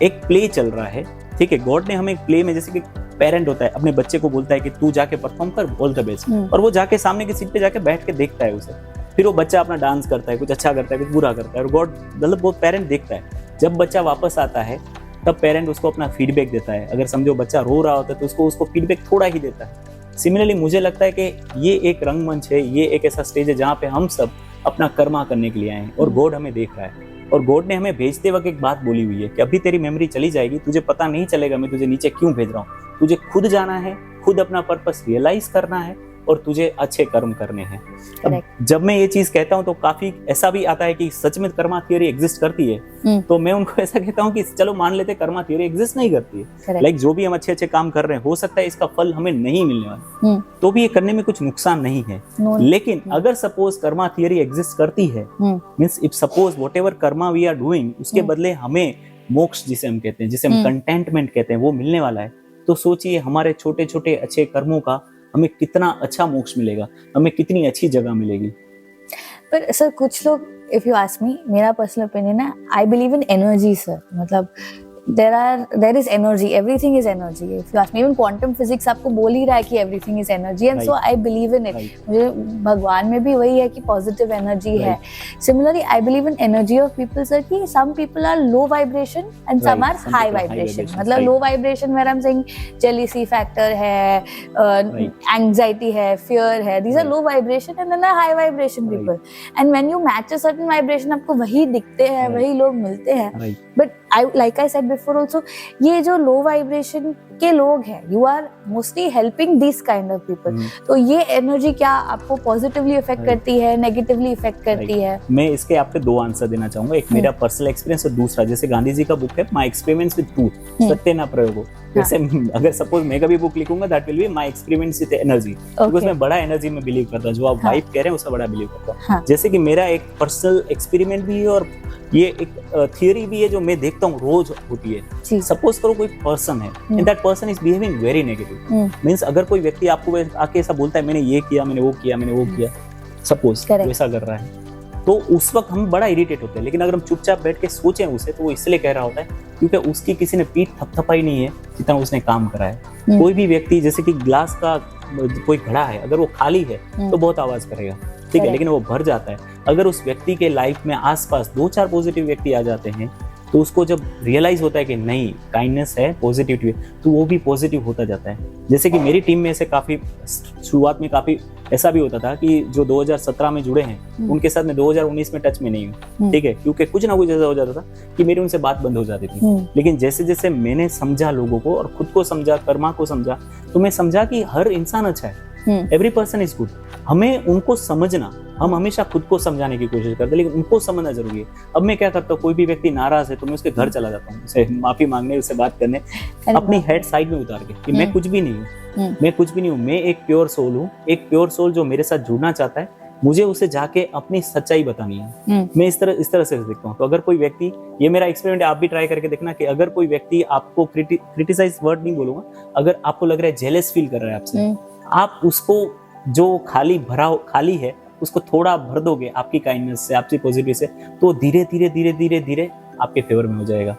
एक प्ले चल रहा है, ठीक है, गॉड ने हमें एक प्ले में, जैसे कि पेरेंट होता है अपने बच्चे को बोलता है कि तू जाके परफॉर्म कर, ऑल द बेस्ट, और वो जाके सामने की सीट पे जाके बैठ के देखता है उसे, फिर वो बच्चा अपना डांस करता है, कुछ अच्छा करता है, कुछ बुरा करता है, और गॉड मतलब वो पेरेंट देखता है। जब बच्चा वापस आता है तब पेरेंट उसको अपना फीडबैक देता है। अगर समझो बच्चा रो रहा होता है तो उसको फीडबैक थोड़ा ही देता है। सिमिलरली मुझे लगता है कि ये एक रंगमंच है, ये एक ऐसा स्टेज है जहाँ पे हम सब अपना कर्मा करने के लिए आए हैं और गॉड हमें देख रहा है। और गॉड ने हमें भेजते वक्त एक बात बोली हुई है कि अभी तेरी मेमोरी चली जाएगी, तुझे पता नहीं चलेगा मैं तुझे नीचे क्यों भेज रहा हूँ। तुझे खुद जाना है, खुद अपना पर्पस रियलाइज करना है और तुझे अच्छे कर्म करने हैं। अब जब मैं ये चीज कहता हूँ तो काफी ऐसा भी आता है कि सच में कर्मा थ्योरी एग्जिस्ट करती है, तो मैं उनको ऐसा कहता हूँ कि चलो मान लेते कर्मा थ्योरी एग्जिस्ट नहीं करती है, लाइक जो भी हम अच्छे अच्छे काम कर रहे हैं हो सकता है इसका फल हमें नहीं मिलने वाला, तो भी ये करने में कुछ नुकसान नहीं है। लेकिन अगर सपोज कर्मा थ्योरी एग्जिस्ट करती है, means if suppose whatever कर्मा वी आर डूइंग उसके बदले हमें मोक्ष जिसे हम कहते हैं, जिसे हम कंटेंटमेंट कहते हैं, वो मिलने वाला है, तो सोचिए हमारे छोटे छोटे अच्छे कर्मों का हमें कितना अच्छा मोक्ष मिलेगा, हमें कितनी अच्छी जगह मिलेगी। पर सर कुछ लोग, इफ यू आस्क मी, मेरा पर्सनल ओपिनियन है, I believe in energy sir. मतलब there is energy, everything is energy. If you ask me, even quantum physics आपको बोल ही रहा है कि everything is energy, and so I believe in it. मुझे भगवान में भी वही है कि positive energy है। Similarly, I believe in energy of people sir, कि some people are low vibration and some are high vibration. मतलब low vibration where I'm saying jealousy factor है, anxiety है, fear है, these are low vibration, and then there are high vibration people. And when you match a certain vibration, आपको वही दिखते हैं, वही लोग मिलते हैं। But like I said before also, ये जो low vibration के लोग हैं, you are mostly helping these kind of people. तो ये एनर्जी क्या आपको पॉजिटिवली इफेक्ट करती है, नेगेटिवली इफेक्ट करती है? मैं इसके आपको 2 आंसर देना चाहूंगा, एक मेरा पर्सनल एक्सपीरियंस और दूसरा जैसे गांधी जी का बुक है माय एक्सपेरिमेंट्स विद ट्रूथ, सत्य ना प्रयोग। जैसे अगर सपोज मैं कभी बुक लिखूंगा that will be my experiments with energy, because मैं बड़ा एनर्जी में बिलीव करता हूं, जो आप वाइब कह रहे हैं उसका बड़ा बिलीव करता हूं। जैसे कि मेरा एक पर्सनल एक्सपेरिमेंट भी है और ये एक थियरी भी है जो मैं देखता हूँ रोज होती है। सपोज करो कोई पर्सन है and that person is behaving very negative, means अगर कोई व्यक्ति आपको आके ऐसा बोलता है मैंने ये किया, मैंने वो किया, मैंने वो किया, सपोज वैसा कर रहा है, तो उस वक्त हम बड़ा इरिटेट होते हैं। लेकिन अगर हम चुपचाप बैठ के सोचें उसे, तो वो इसलिए कह रहा होता है क्योंकि उसकी किसी ने पीठ थपथपाई नहीं है जितना उसने काम करा है। कोई भी व्यक्ति जैसे कि ग्लास का कोई घड़ा है, अगर वो खाली है तो बहुत आवाज करेगा, ठीक है, लेकिन वो भर जाता है। अगर उस व्यक्ति के लाइफ में आसपास 2-4 पॉजिटिव व्यक्ति आ जाते हैं तो उसको जब रियलाइज होता है कि नहीं काइंडनेस है, पॉजिटिविटी है, तो वो भी पॉजिटिव होता जाता है। जैसे कि मेरी टीम में से काफी शुरुआत में काफी ऐसा भी होता था कि जो 2017 में जुड़े हैं उनके साथ मैं 2019 में टच में नहीं हूँ, ठीक है, क्योंकि कुछ ना कुछ ऐसा हो जाता था कि मेरी उनसे बात बंद हो जाती थी। लेकिन जैसे जैसे मैंने समझा लोगों को और खुद को समझा, कर्मा को समझा, तो मैं समझा कि हर इंसान अच्छा है, एवरी पर्सन इज गुड। हमें उनको समझना, हम हमेशा खुद को समझाने की कोशिश करते हैं लेकिन उनको समझना जरूरी है। अब मैं क्या करता हूँ, कोई भी व्यक्ति नाराज है तो मैं उसके घर चला जाता हूँ, उसे माफी मांगने, उससे बात करने, अपनी हेड साइड में उतार के कि मैं कुछ भी नहीं हूँ, मैं कुछ भी नहीं हूँ, मैं एक प्योर सोल हूँ। एक प्योर सोल जो मेरे साथ जुड़ना चाहता है, मुझे उसे जाके अपनी सच्चाई बतानी है। मैं इस तरह से देखता हूँ। तो अगर कोई व्यक्ति, ये मेरा एक्सपेरिमेंट आप भी ट्राई करके देखना, कि अगर कोई व्यक्ति आपको क्रिटिसाइज वर्ड नहीं बोलूंगा, अगर आपको लग रहा है जेलस फील कर रहा है आपसे, आप उसको जो खाली है उसको थोड़ा भर दोगे आपकी काइंडनेस से, आपकी पॉजिटिव से, तो धीरे धीरे धीरे धीरे धीरे आपके फेवर में हो जाएगा।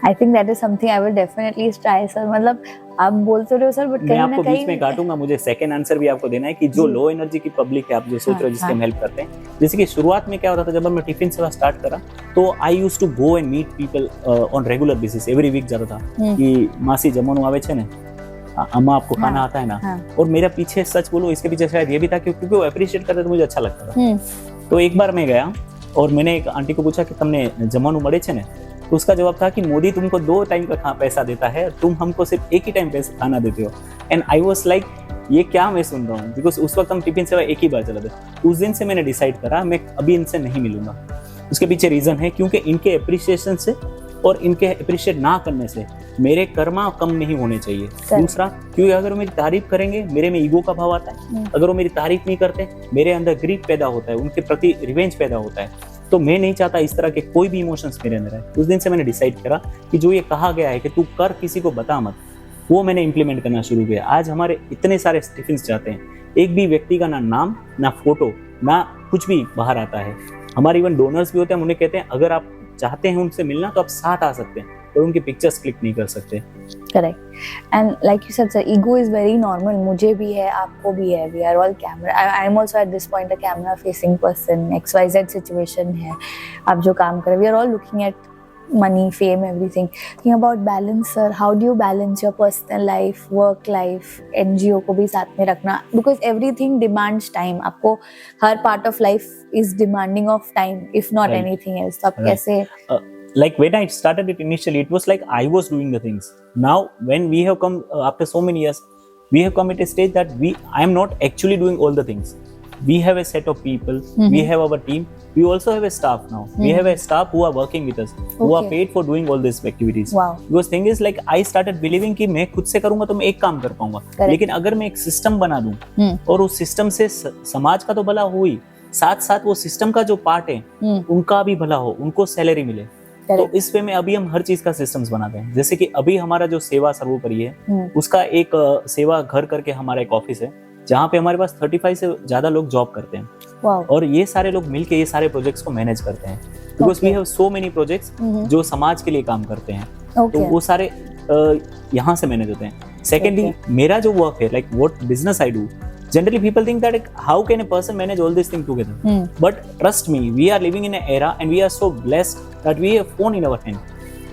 I think that is something I will definitely try sir. मतलब आप बोलते रहे हो सर, बट मैं कहीं ना आपको बीच में कहीं काटूंगा, मुझे सेकंड आंसर भी आपको देना है कि जो जी। लो एनर्जी की पब्लिक है, आप जो सोच रहे हो जिसकी हाँ। हम हेल्प करते हैं, जैसे कि शुरुआत में क्या होता था, जब मैं टिफिन सेवा स्टार्ट करा तो I used to go and meet people on regular basis, every week जाता था कि मासी जमવાનું આવે છે ને, अम्मा आपको खाना हाँ, आता है ना। हाँ। और मेरा पीछे सच बोलो इसके पीछे शायद ये भी था क्योंकि वो अप्रिशिएट करते तो मुझे अच्छा लगता था। तो एक बार मैं गया और मैंने एक आंटी को पूछा कि तुमने जमવાનું મળે છે ને, तो उसका जवाब था कि मोदी तुमको 2 टाइम का पैसा देता है, तुम हमको सिर्फ एक ही टाइम पैसा खाना देते हो। एंड आई वाज लाइक ये क्या मैं सुन रहा हूँ, बिकॉज उस वक्त हम टिफिन सेवा एक ही बार चलाते। उस दिन से मैंने डिसाइड करा मैं अभी इनसे नहीं मिलूंगा। उसके पीछे रीजन है क्योंकि इनके अप्रिशिएशन से और इनके अप्रिशिएट ना करने से मेरे कर्मा कम नहीं होने चाहिए। दूसरा, क्योंकि अगर वो मेरी तारीफ करेंगे मेरे में ईगो का भाव आता है, अगर वो मेरी तारीफ नहीं करते मेरे अंदर ग्रीड पैदा होता है, उनके प्रति रिवेंज पैदा होता है। तो मैं नहीं चाहता इस तरह के कोई भी इमोशंस मेरे अंदर है। उस दिन से मैंने डिसाइड करा कि जो ये कहा गया है कि तू कर किसी को बता मत, वो मैंने इंप्लीमेंट करना शुरू किया। आज हमारे इतने सारे टिफिन्स जाते हैं, एक भी व्यक्ति का ना नाम ना फोटो ना कुछ भी बाहर आता है। हमारे इवन डोनर्स भी होते हैं, हम उन्हें कहते हैं अगर आप चाहते हैं उनसे मिलना तो आप साथ आ सकते हैं, और उनकी पिक्चर्स क्लिक नहीं कर सकते। Correct. And like you said sir, ego is very normal, मुझे भी है, आपको भी है। We are all camera, I am also at this point a camera facing person. XYZ situation है, आप जो काम कर रहे, we are all looking at money, fame, everything. Thinking about balance, sir, how do you balance your personal life, work life, NGO को भी साथ में रखना? Because everything demands time. आपको हर part of life is demanding of time, if not Right. anything else. तो आप कैसे? Like when I started it initially, it was like I was doing the things. Now when we have come after so many years, we have come at a stage that I am not actually doing all the things. We have a set of people, we have our team, we also have a staff now. We have a staff who are working with us, who are paid for doing all these activities. Wow. Because thing is like I started believing कि मैं खुद से करूंगा तो मैं एक काम कर पाऊंगा, लेकिन अगर मैं एक सिस्टम बना दूं और उस सिस्टम से समाज का तो भला हो ही, साथ साथ वो सिस्टम का जो पार्ट है उनका भी भला हो, उनको सैलरी मिले। तो इस वे में अभी हम हर चीज का सिस्टम्स बनाते हैं। जैसे कि अभी हमारा जो सेवा सर्वोपरि है, उसका एक सेवा घर करके हमारा एक ऑफिस है जहाँ पे हमारे पास 35 से ज्यादा लोग जॉब करते हैं। Wow. और ये सारे लोग मिलके ये सारे प्रोजेक्ट्स को मैनेज करते हैं, because we have so many projects जो समाज के लिए काम करते हैं। तो वो सारे यहाँ से मैनेज होते हैं। सेकेंडली, मेरा जो वर्क है, like what business I do, generally people think that how can a person manage all these things together, but trust me, we are living in an era and we are so blessed that we have phone in our hand,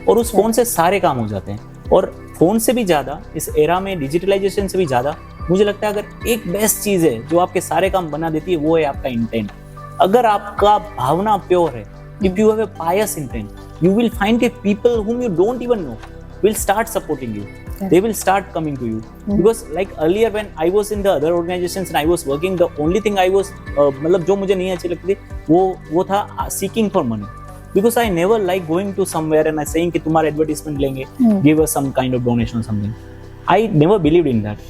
और उस phone से सारे काम हो जाते हैं। और phone से भी ज्यादा इस एरा में डिजिटलाइजेशन से भी ज्यादा मुझे लगता है अगर एक बेस्ट चीज है जो आपके सारे काम बना देती है, वो है आपका इंटेंट। अगर आपका भावना प्योर है, if you have a pious intent, you will find के people whom you don't even know will start supporting you. They will start coming to you. Because like earlier when I was in the other organizations and I was working, the only thing I was मतलब जो मुझे नहीं अच्छी लगती थी वो था seeking for money. Because I never like going to somewhere and I saying कि तुम्हारा advertisement लेंगे, give us some kind of donation or something. I never believed in that.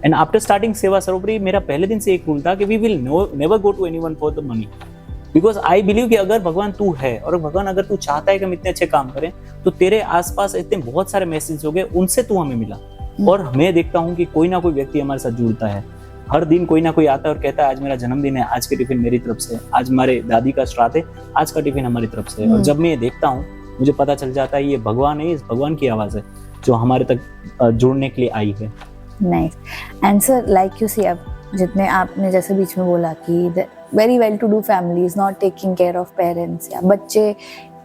And after starting सेवा सर्वोपरि, मेरा पहले दिन से एक रूल था कि we will never go to anyone for the money. Because I believe कि अगर भगवान तू है और भगवान अगर तू चाहता है कि हम इतने अच्छे काम करें, तो तेरे आसपास इतने बहुत सारे मैसेज हो गए, उनसे तू हमें मिला। और मैं देखता हूँ कि कोई ना कोई व्यक्ति हमारे साथ जुड़ता है। हर दिन कोई ना कोई आता है और कहता है आज मेरा जन्मदिन है, आज के टिफिन मेरी तरफ से, आज हमारे दादी का श्राद्ध है, आज का टिफिन हमारी तरफ से। और जब मैं ये देखता हूँ मुझे पता चल जाता है ये भगवान है, इस भगवान की आवाज़ है जो हमारे तक जुड़ने के लिए आई है। Nice. And sir like you see, अब जितने आपने जैसे बीच में बोला कि very well to do families not taking care of parents, या बच्चे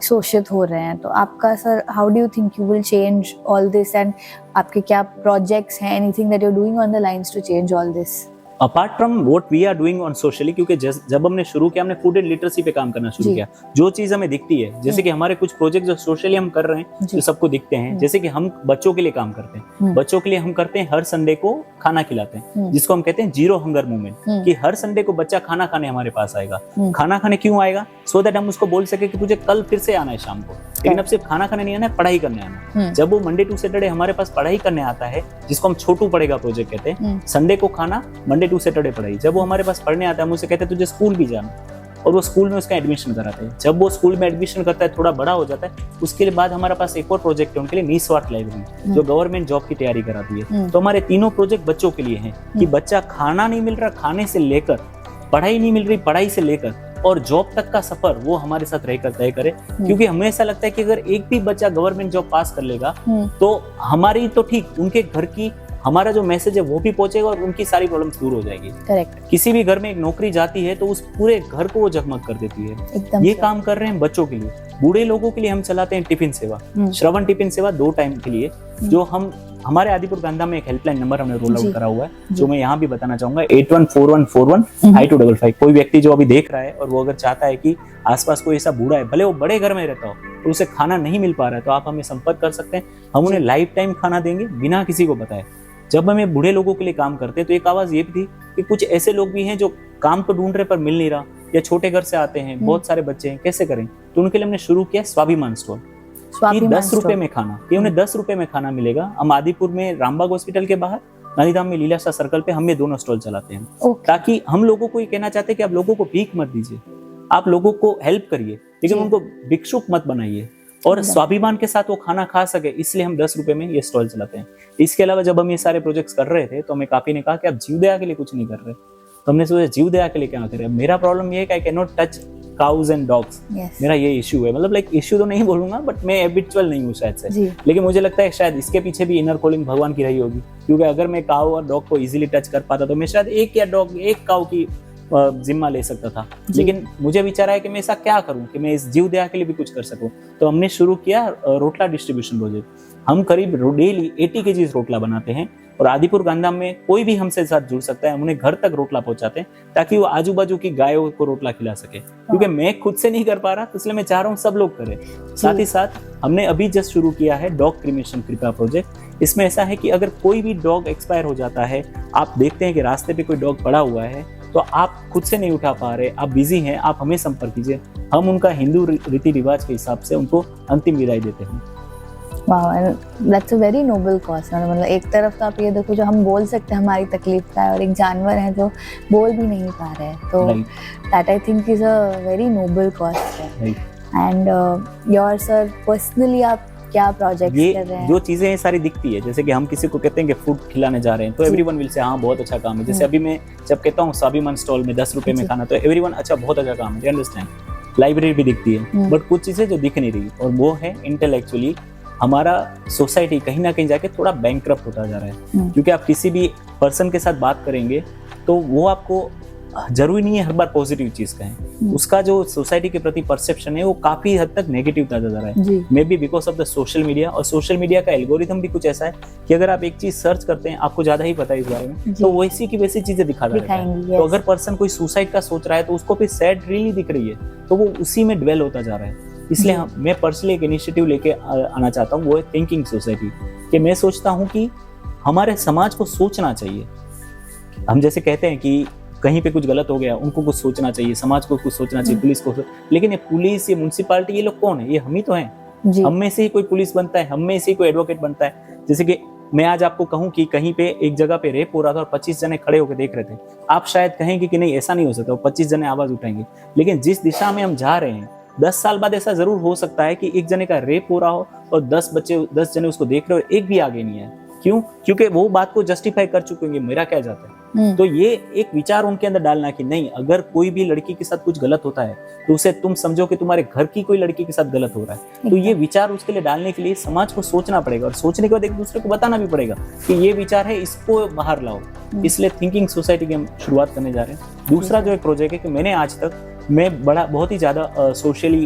शोषित हो रहे हैं, तो आपका sir how do you think you will change all this? And आपके क्या प्रोजेक्ट्स हैं, anything that you are doing on the lines to change all this? Apart from what we are doing on socially, क्योंकि जब हमने शुरू किया हमने food and literacy पे काम करना शुरू किया। जो चीज हमें दिखती है, जैसे कि हमारे कुछ प्रोजेक्ट जो सोशली हम कर रहे हैं जो सबको दिखते हैं, जैसे कि हम बच्चों के लिए काम करते हैं। बच्चों के लिए हम करते हैं हर संडे को खाना खिलाते हैं, जिसको हम कहते हैं जीरो हंगर मूवमेंट, कि हर संडे को बच्चा खाना खाने हमारे पास आएगा। खाना खाने क्यों आएगा? सो दैट हम उसको बोल सके कि तुझे कल फिर से आना है शाम को, लेकिन अब सिर्फ खाना खाने नहीं आना है, पढ़ाई करने आना है। जब वो मंडे टू सैटरडे हमारे पास पढ़ाई करने आता है, जिसको हम छोटू पढ़ेगा प्रोजेक्ट कहते हैं, संडे को खाना, मंडे टू सैटरडे पढ़ाई। जब वो हमारे पास पढ़ने आता है, हम उसे कहते हैं तुझे स्कूल भी जाना, और वो स्कूल में उसका एडमिशन कराते हैं। जब वो स्कूल में एडमिशन करता है, थोड़ा बड़ा हो जाता है, उसके बाद हमारे पास एक और प्रोजेक्ट है उनके लिए, निस्वार्थ लाइब्रेरी, जो गवर्नमेंट जॉब की तैयारी कराती है। तो हमारे तीनों प्रोजेक्ट बच्चों के लिए हैं कि बच्चा खाना नहीं मिल रहा, खाने से लेकर, पढ़ाई नहीं मिल रही, पढ़ाई से लेकर, और जॉब तक का सफर वो हमारे साथ रहकर तय करे, क्योंकि हमें ऐसा लगता है कि अगर एक भी बच्चा गवर्नमेंट जॉब पास कर लेगा तो हमारी तो ठीक, उनके घर की हमारा जो मैसेज है वो भी पहुंचेगा और उनकी सारी प्रॉब्लम्स दूर हो जाएगी। करेक्ट। किसी भी घर में एक नौकरी जाती है तो उस पूरे घर को वो जगमग कर देती है। एकदम ये काम कर रहे हैं बच्चों के लिए। बूढ़े लोगों के लिए हम चलाते हैं टिफिन सेवा, श्रवण टिफिन सेवा 2 टाइम के लिए, जो हम हमारे आदिपुर गांधा में एक हेल्पलाइन नंबर हमने रोल आउट करा हुआ है, जो मैं यहाँ भी बताना चाहूंगा, 8141415255। कोई व्यक्ति जो अभी देख रहा है और वो अगर चाहता है कि आसपास कोई ऐसा बूढ़ा है, भले वो बड़े घर में रहता हो और उसे खाना नहीं मिल पा रहा है, तो आप हमें संपर्क कर सकते हैं। हम उन्हें लाइफ टाइम खाना देंगे बिना किसी को बताए। जब हमें बूढ़े लोगों के लिए काम करते हैं तो एक आवाज ये भी थी कि कुछ ऐसे लोग भी हैं जो काम तो ढूंढ रहे पर मिल नहीं रहा, या छोटे घर से आते हैं, बहुत सारे बच्चे हैं, कैसे करें? तो उनके लिए हमने शुरू किया स्वाभिमान स्टोर, कि 10 रुपए में खाना, कि उन्हें 10 रुपए में खाना मिलेगा। हम आदिपुर में रामबाग हॉस्पिटल के बाहर, गांधीधाम में लीलाशाह सर्कल पे हम ये दोनों स्टॉल चलाते हैं, ताकि हम लोगों को ये कहना चाहते हैं कि आप लोगों को भीख मत दीजिए, आप लोगों को हेल्प करिए, लेकिन उनको भिक्षुक मत बनाइए, और स्वाभिमान के साथ वो खाना खा सके, इसलिए हम 10 रुपए में ये स्टॉल चलाते हैं। इसके अलावा जब हम ये सारे प्रोजेक्ट्स कर रहे थे तो हमें काफी ने कहा कि आप जीवदया के लिए कुछ नहीं कर रहे, तो हमने सोचा जीवदया के लिए क्या करें। मेरा प्रॉब्लम ये है कि I can not touch cause and dogs, मेरा ये इशू है, मतलब लाइक इशू तो नहीं बोलूंगा, बट मैं हैबिचुअल नहीं हूँ शायद से, लेकिन मुझे लगता है शायद इसके पीछे भी इनर कॉलिंग भगवान की रही होगी, क्योंकि अगर मैं काऊ और डॉग को इजीली टच कर पाता तो मैं शायद एक काऊ की जिम्मा ले सकता था, लेकिन मुझे विचार आया कि मैं ऐसा क्या करूं कि मैं इस जीवदया के लिए भी कुछ कर सकूं। तो हमने शुरू किया रोटला डिस्ट्रीब्यूशन प्रोजेक्ट। हम करीब डेली 80 kg रोटला बनाते हैं, और आदिपुर गांधीधाम में कोई भी हमसे साथ जुड़ सकता है, हम उन्हें घर तक रोटला पहुंचाते हैं ताकि वो आजू बाजू की गायों को रोटला खिला सके, क्योंकि मैं खुद से नहीं कर पा रहा, तो इसलिए मैं चाह रहा हूँ सब लोग करें। साथ ही साथ हमने अभी जस्ट शुरू किया है डॉग क्रीमेशन कृपा प्रोजेक्ट। इसमें ऐसा है कि अगर कोई भी डॉग एक्सपायर हो जाता है, आप देखते हैं कि रास्ते पे कोई डॉग पड़ा हुआ है, तो आप खुद से नहीं उठा पा रहे, आप बिजी हैं, आप हमें संपर्क कीजिए, हम उनका हिंदू रीति रिवाज के हिसाब से उनको अंतिम विदाई देते हैं। Wow, and that's a very noble cause। मतलब एक तरफ तो आप ये देखो, जो हम बोल सकते हैं हमारी तकलीफ का है, और एक जानवर है जो बोल भी नहीं पा रहे हैं, तो that I think is a very noble cause है। And your sir personally आप क्या प्रोजेक्ट कर रहे हैं? जो चीजें हैं सारी दिखती है, जैसे कि हम किसी को कहते हैं कि फूड खिलाने जा रहे हैं, तो एवरीवन विल से हाँ बहुत अच्छा काम है। जैसे अभी मैं जब कहता हूँ स्वाभिमान स्टॉल में 10 रुपए में खाना, तो एवरीवन अच्छा बहुत अच्छा काम है, अंडरस्टैंड। लाइब्रेरी भी दिखती है, बट कुछ चीजें जो दिख नहीं रही, और वो है इंटेलेक्चुअली हमारा सोसाइटी कहीं ना कहीं जाके थोड़ा बैंकक्रप्ट होता जा रहा है। क्योंकि आप किसी भी पर्सन के साथ बात करेंगे तो वो आपको जरूरी नहीं है हर बार पॉजिटिव चीज कहें, उसका जो सोसाइटी के प्रति परसेप्शन है वो काफी हद तक नेगेटिव होता जा रहा है, may be because of the social media. और सोशल मीडिया का एल्गोरिथम भी कुछ ऐसा है कि अगर आप एक चीज सर्च करते हैं, आपको ज्यादा ही पता है इस बारे में, तो वैसी की वैसी चीजें दिखाता रहता है। तो अगर पर्सन कोई सुसाइड का सोच रहा है तो उसको फिर सैड रील दिख रही है, तो वो उसी में ड्वेल होता जा रहा है। इसलिए मैं पर्सनली एक इनिशिएटिव लेके आना चाहता हूँ, वो है थिंकिंग सोसाइटी। कि मैं सोचता हूँ कि हमारे समाज को सोचना चाहिए। हम जैसे कहते हैं कि कहीं पे कुछ गलत हो गया, उनको कुछ सोचना चाहिए, समाज को कुछ सोचना चाहिए, पुलिस को, लेकिन ये पुलिस, ये म्युनिसिपैलिटी, ये लोग कौन है? ये हम ही तो हैं। हम में से ही कोई पुलिस बनता है, हम में से ही कोई एडवोकेट बनता है। जैसे कि मैं आज आपको कहूं कि कहीं पे एक जगह पे रेप हो रहा था और 25 जने खड़े होकर देख रहे थे, आप शायद कहेंगे कि नहीं ऐसा नहीं हो सकता, 25 जने आवाज उठाएंगे। लेकिन जिस दिशा में हम जा रहे हैं, 10 साल बाद ऐसा जरूर हो सकता है कि एक जने का रेप हो रहा हो और 10 जने उसको देख रहे हो और एक भी आगे नहीं है। क्यों? क्योंकि वो बात को जस्टिफाई कर चुके होंगे, मेरा क्या जाता है। तो ये एक विचार उनके अंदर डालना कि नहीं, अगर कोई भी लड़की के साथ कुछ गलत होता है तो उसे तुम समझो कि तुम्हारे घर की कोई लड़की के साथ गलत हो रहा है। तो ये विचार उसके लिए डालने के लिए समाज को सोचना पड़ेगा, और सोचने के बाद एक दूसरे को बताना भी पड़ेगा कि ये विचार है, इसको बाहर लाओ। इसलिए थिंकिंग सोसाइटी की हम शुरुआत करने जा रहे हैं। दूसरा जो एक प्रोजेक्ट है कि मैंने आज तक मैं बहुत ही ज्यादा सोशली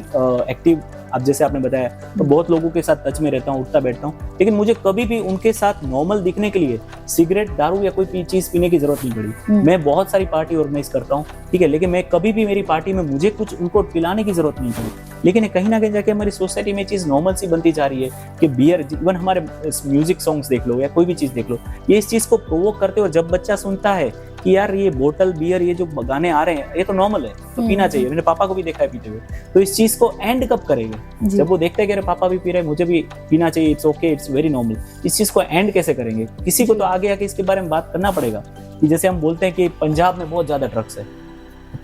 एक्टिव, अब जैसे आपने बताया, तो बहुत लोगों के साथ टच में रहता हूँ, उठता बैठता हूँ, लेकिन मुझे कभी भी उनके साथ नॉर्मल दिखने के लिए सिगरेट, दारू या कोई चीज पीने की जरूरत नहीं पड़ी। मैं बहुत सारी पार्टी ऑर्गेनाइज करता हूँ, ठीक है, लेकिन मैं कभी भी मेरी पार्टी में मुझे कुछ उनको पिलाने की जरूरत नहीं पड़ी। लेकिन कहीं ना कहीं जाके हमारी सोसाइटी में चीज नॉर्मल सी बनती जा रही है कि बियर, इवन हमारे म्यूजिक सॉन्ग्स देख लो या कोई भी चीज देख लो, ये इस चीज को प्रोवोक करते हो। जब बच्चा सुनता है कि यार ये बोतल बियर, ये जो गाने आ रहे हैं, ये तो नॉर्मल है, तो पीना चाहिए, मैंने पापा को भी देखा है पीते हुए, तो इस चीज को एंड कब करेंगे? जब वो देखते हैं कि अरे पापा भी पी रहे हैं, मुझे भी पीना चाहिए, it's okay, it's very normal. इस चीज को एंड कैसे करेंगे? किसी को तो आगे आके इसके बारे में बात करना पड़ेगा। कि जैसे हम बोलते हैं कि पंजाब में बहुत ज्यादा ड्रग्स है,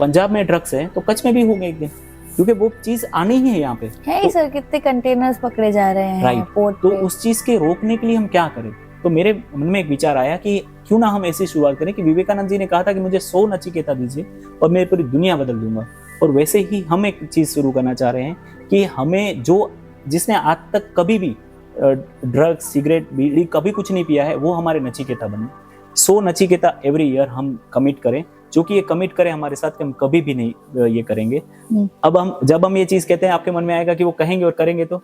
पंजाब में ड्रग्स है तो कच्छ में भी होंगे एक दिन, क्योंकि वो चीज आनी ही है यहाँ पे। है सर, कितने कंटेनर्स पकड़े जा रहे हैं राइट, तो उस चीज के रोकने के लिए हम क्या करें? तो मेरे मन में एक विचार आया कि क्यों ना हम ऐसी शुरुआत करें कि विवेकानंद जी ने कहा था कि मुझे 100 नचिकेता दीजिए और मैं पूरी दुनिया बदल दूंगा। और वैसे ही हम एक चीज़ शुरू करना चाह रहे हैं कि हमें जिसने आज तक कभी भी ड्रग्स, सिगरेट, बीड़ी कभी कुछ नहीं पिया है, वो हमारे नचिकेता बने। 100 नचिकेता एवरी ईयर हम कमिट करें, जो कि ये कमिट करें हमारे साथ कि हम कभी भी नहीं ये करेंगे। अब जब हम ये चीज कहते हैं, आपके मन में आएगा कि वो कहेंगे और करेंगे, तो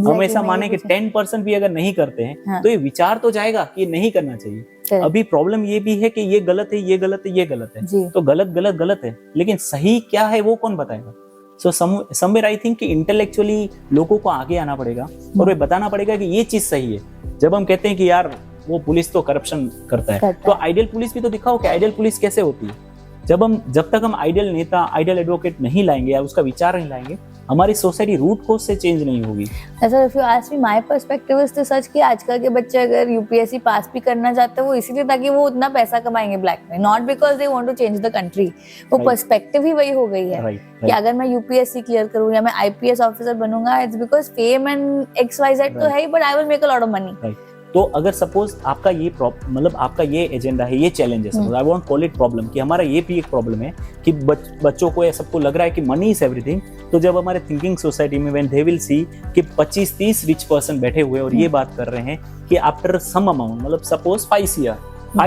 हम ऐसा माने कि 10% भी अगर नहीं करते हैं तो ये विचार तो जाएगा कि ये नहीं करना चाहिए। अभी प्रॉब्लम ये भी है कि ये गलत है, ये गलत है, ये गलत है, तो गलत गलत गलत है, लेकिन सही क्या है वो कौन बताएगा? सो समवेयर आई थिंक कि इंटेलेक्चुअली लोगों को आगे आना पड़ेगा और वे बताना पड़ेगा कि ये चीज सही है। जब हम कहते हैं कि यार वो पुलिस तो करप्शन करता है, तो आइडियल पुलिस भी तो दिखाओ कि आइडियल पुलिस कैसे होती है। जब तक हम आइडियल नेता, आइडियल एडवोकेट नहीं लाएंगे या उसका विचार नहीं लाएंगे, हमारी सोसाइटी रूट कोज से चेंज नहीं होगी। Sir, if you ask me, my perspective is तो सच कि आजकल के बच्चे अगर यूपीएससी पास भी करना चाहते हैं वो इसीलिए ताकि वो उतना पैसा कमाएंगे ब्लैक में, not because they want to change the country. वो पर्सपेक्टिव ही वही हो गई है कि अगर मैं यूपीएससी क्लियर करूं या मैं आईपीएस ऑफिसर बनूंगा, it's because fame and XYZ तो है ही, but I will make a lot of money. तो अगर सपोज आपका ये मतलब आपका ये एजेंडा है, ये चैलेंज है, suppose I won't call it problem, कि हमारा ये भी एक प्रॉब्लम है कि बच्चों को या सबको लग रहा है कि मनी इज एवरीथिंग। तो जब हमारे थिंकिंग सोसाइटी में व्हेन दे विल सी कि 25-30 रिच पर्सन बैठे हुए और ये बात कर रहे हैं कि आफ्टर सम अमाउंट, मतलब सपोज 5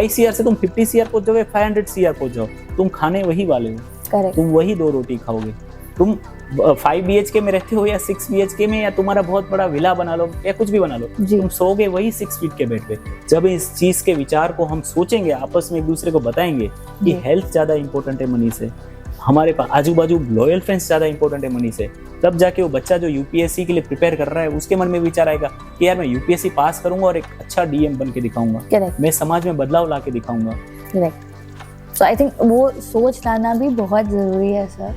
CR से तुम 50 CR पहुंच जाओगे, 500 CR पहुंच जाओ, तुम खाने वही वाले हो, तुम वही 2 रोटी खाओगे। तुम 5 BHK में रहते हो या 6 BHK में, या तुम्हारा बहुत बड़ा विला बना लो या कुछ भी बना लो, तुम सोओगे वही 6 फीट के बेड पे। जब इस चीज के विचार को हम सोचेंगे, आपस में एक दूसरे को बताएंगे कि हेल्थ ज्यादा इंपॉर्टेंट है मनी से, हमारे पास आजू बाजू लॉयल फ्रेंड्स ज्यादा इंपॉर्टेंट है मनी से, तब जाके वो बच्चा जो यूपीएससी के लिए प्रिपेयर कर रहा है उसके मन में विचार आएगा कि यार मैं यूपीएससी पास करूंगा और एक अच्छा DM बन के दिखाऊंगा, मैं समाज में बदलाव ला के दिखाऊंगा। So I think वो सोच लाना भी बहुत जरूरी है sir.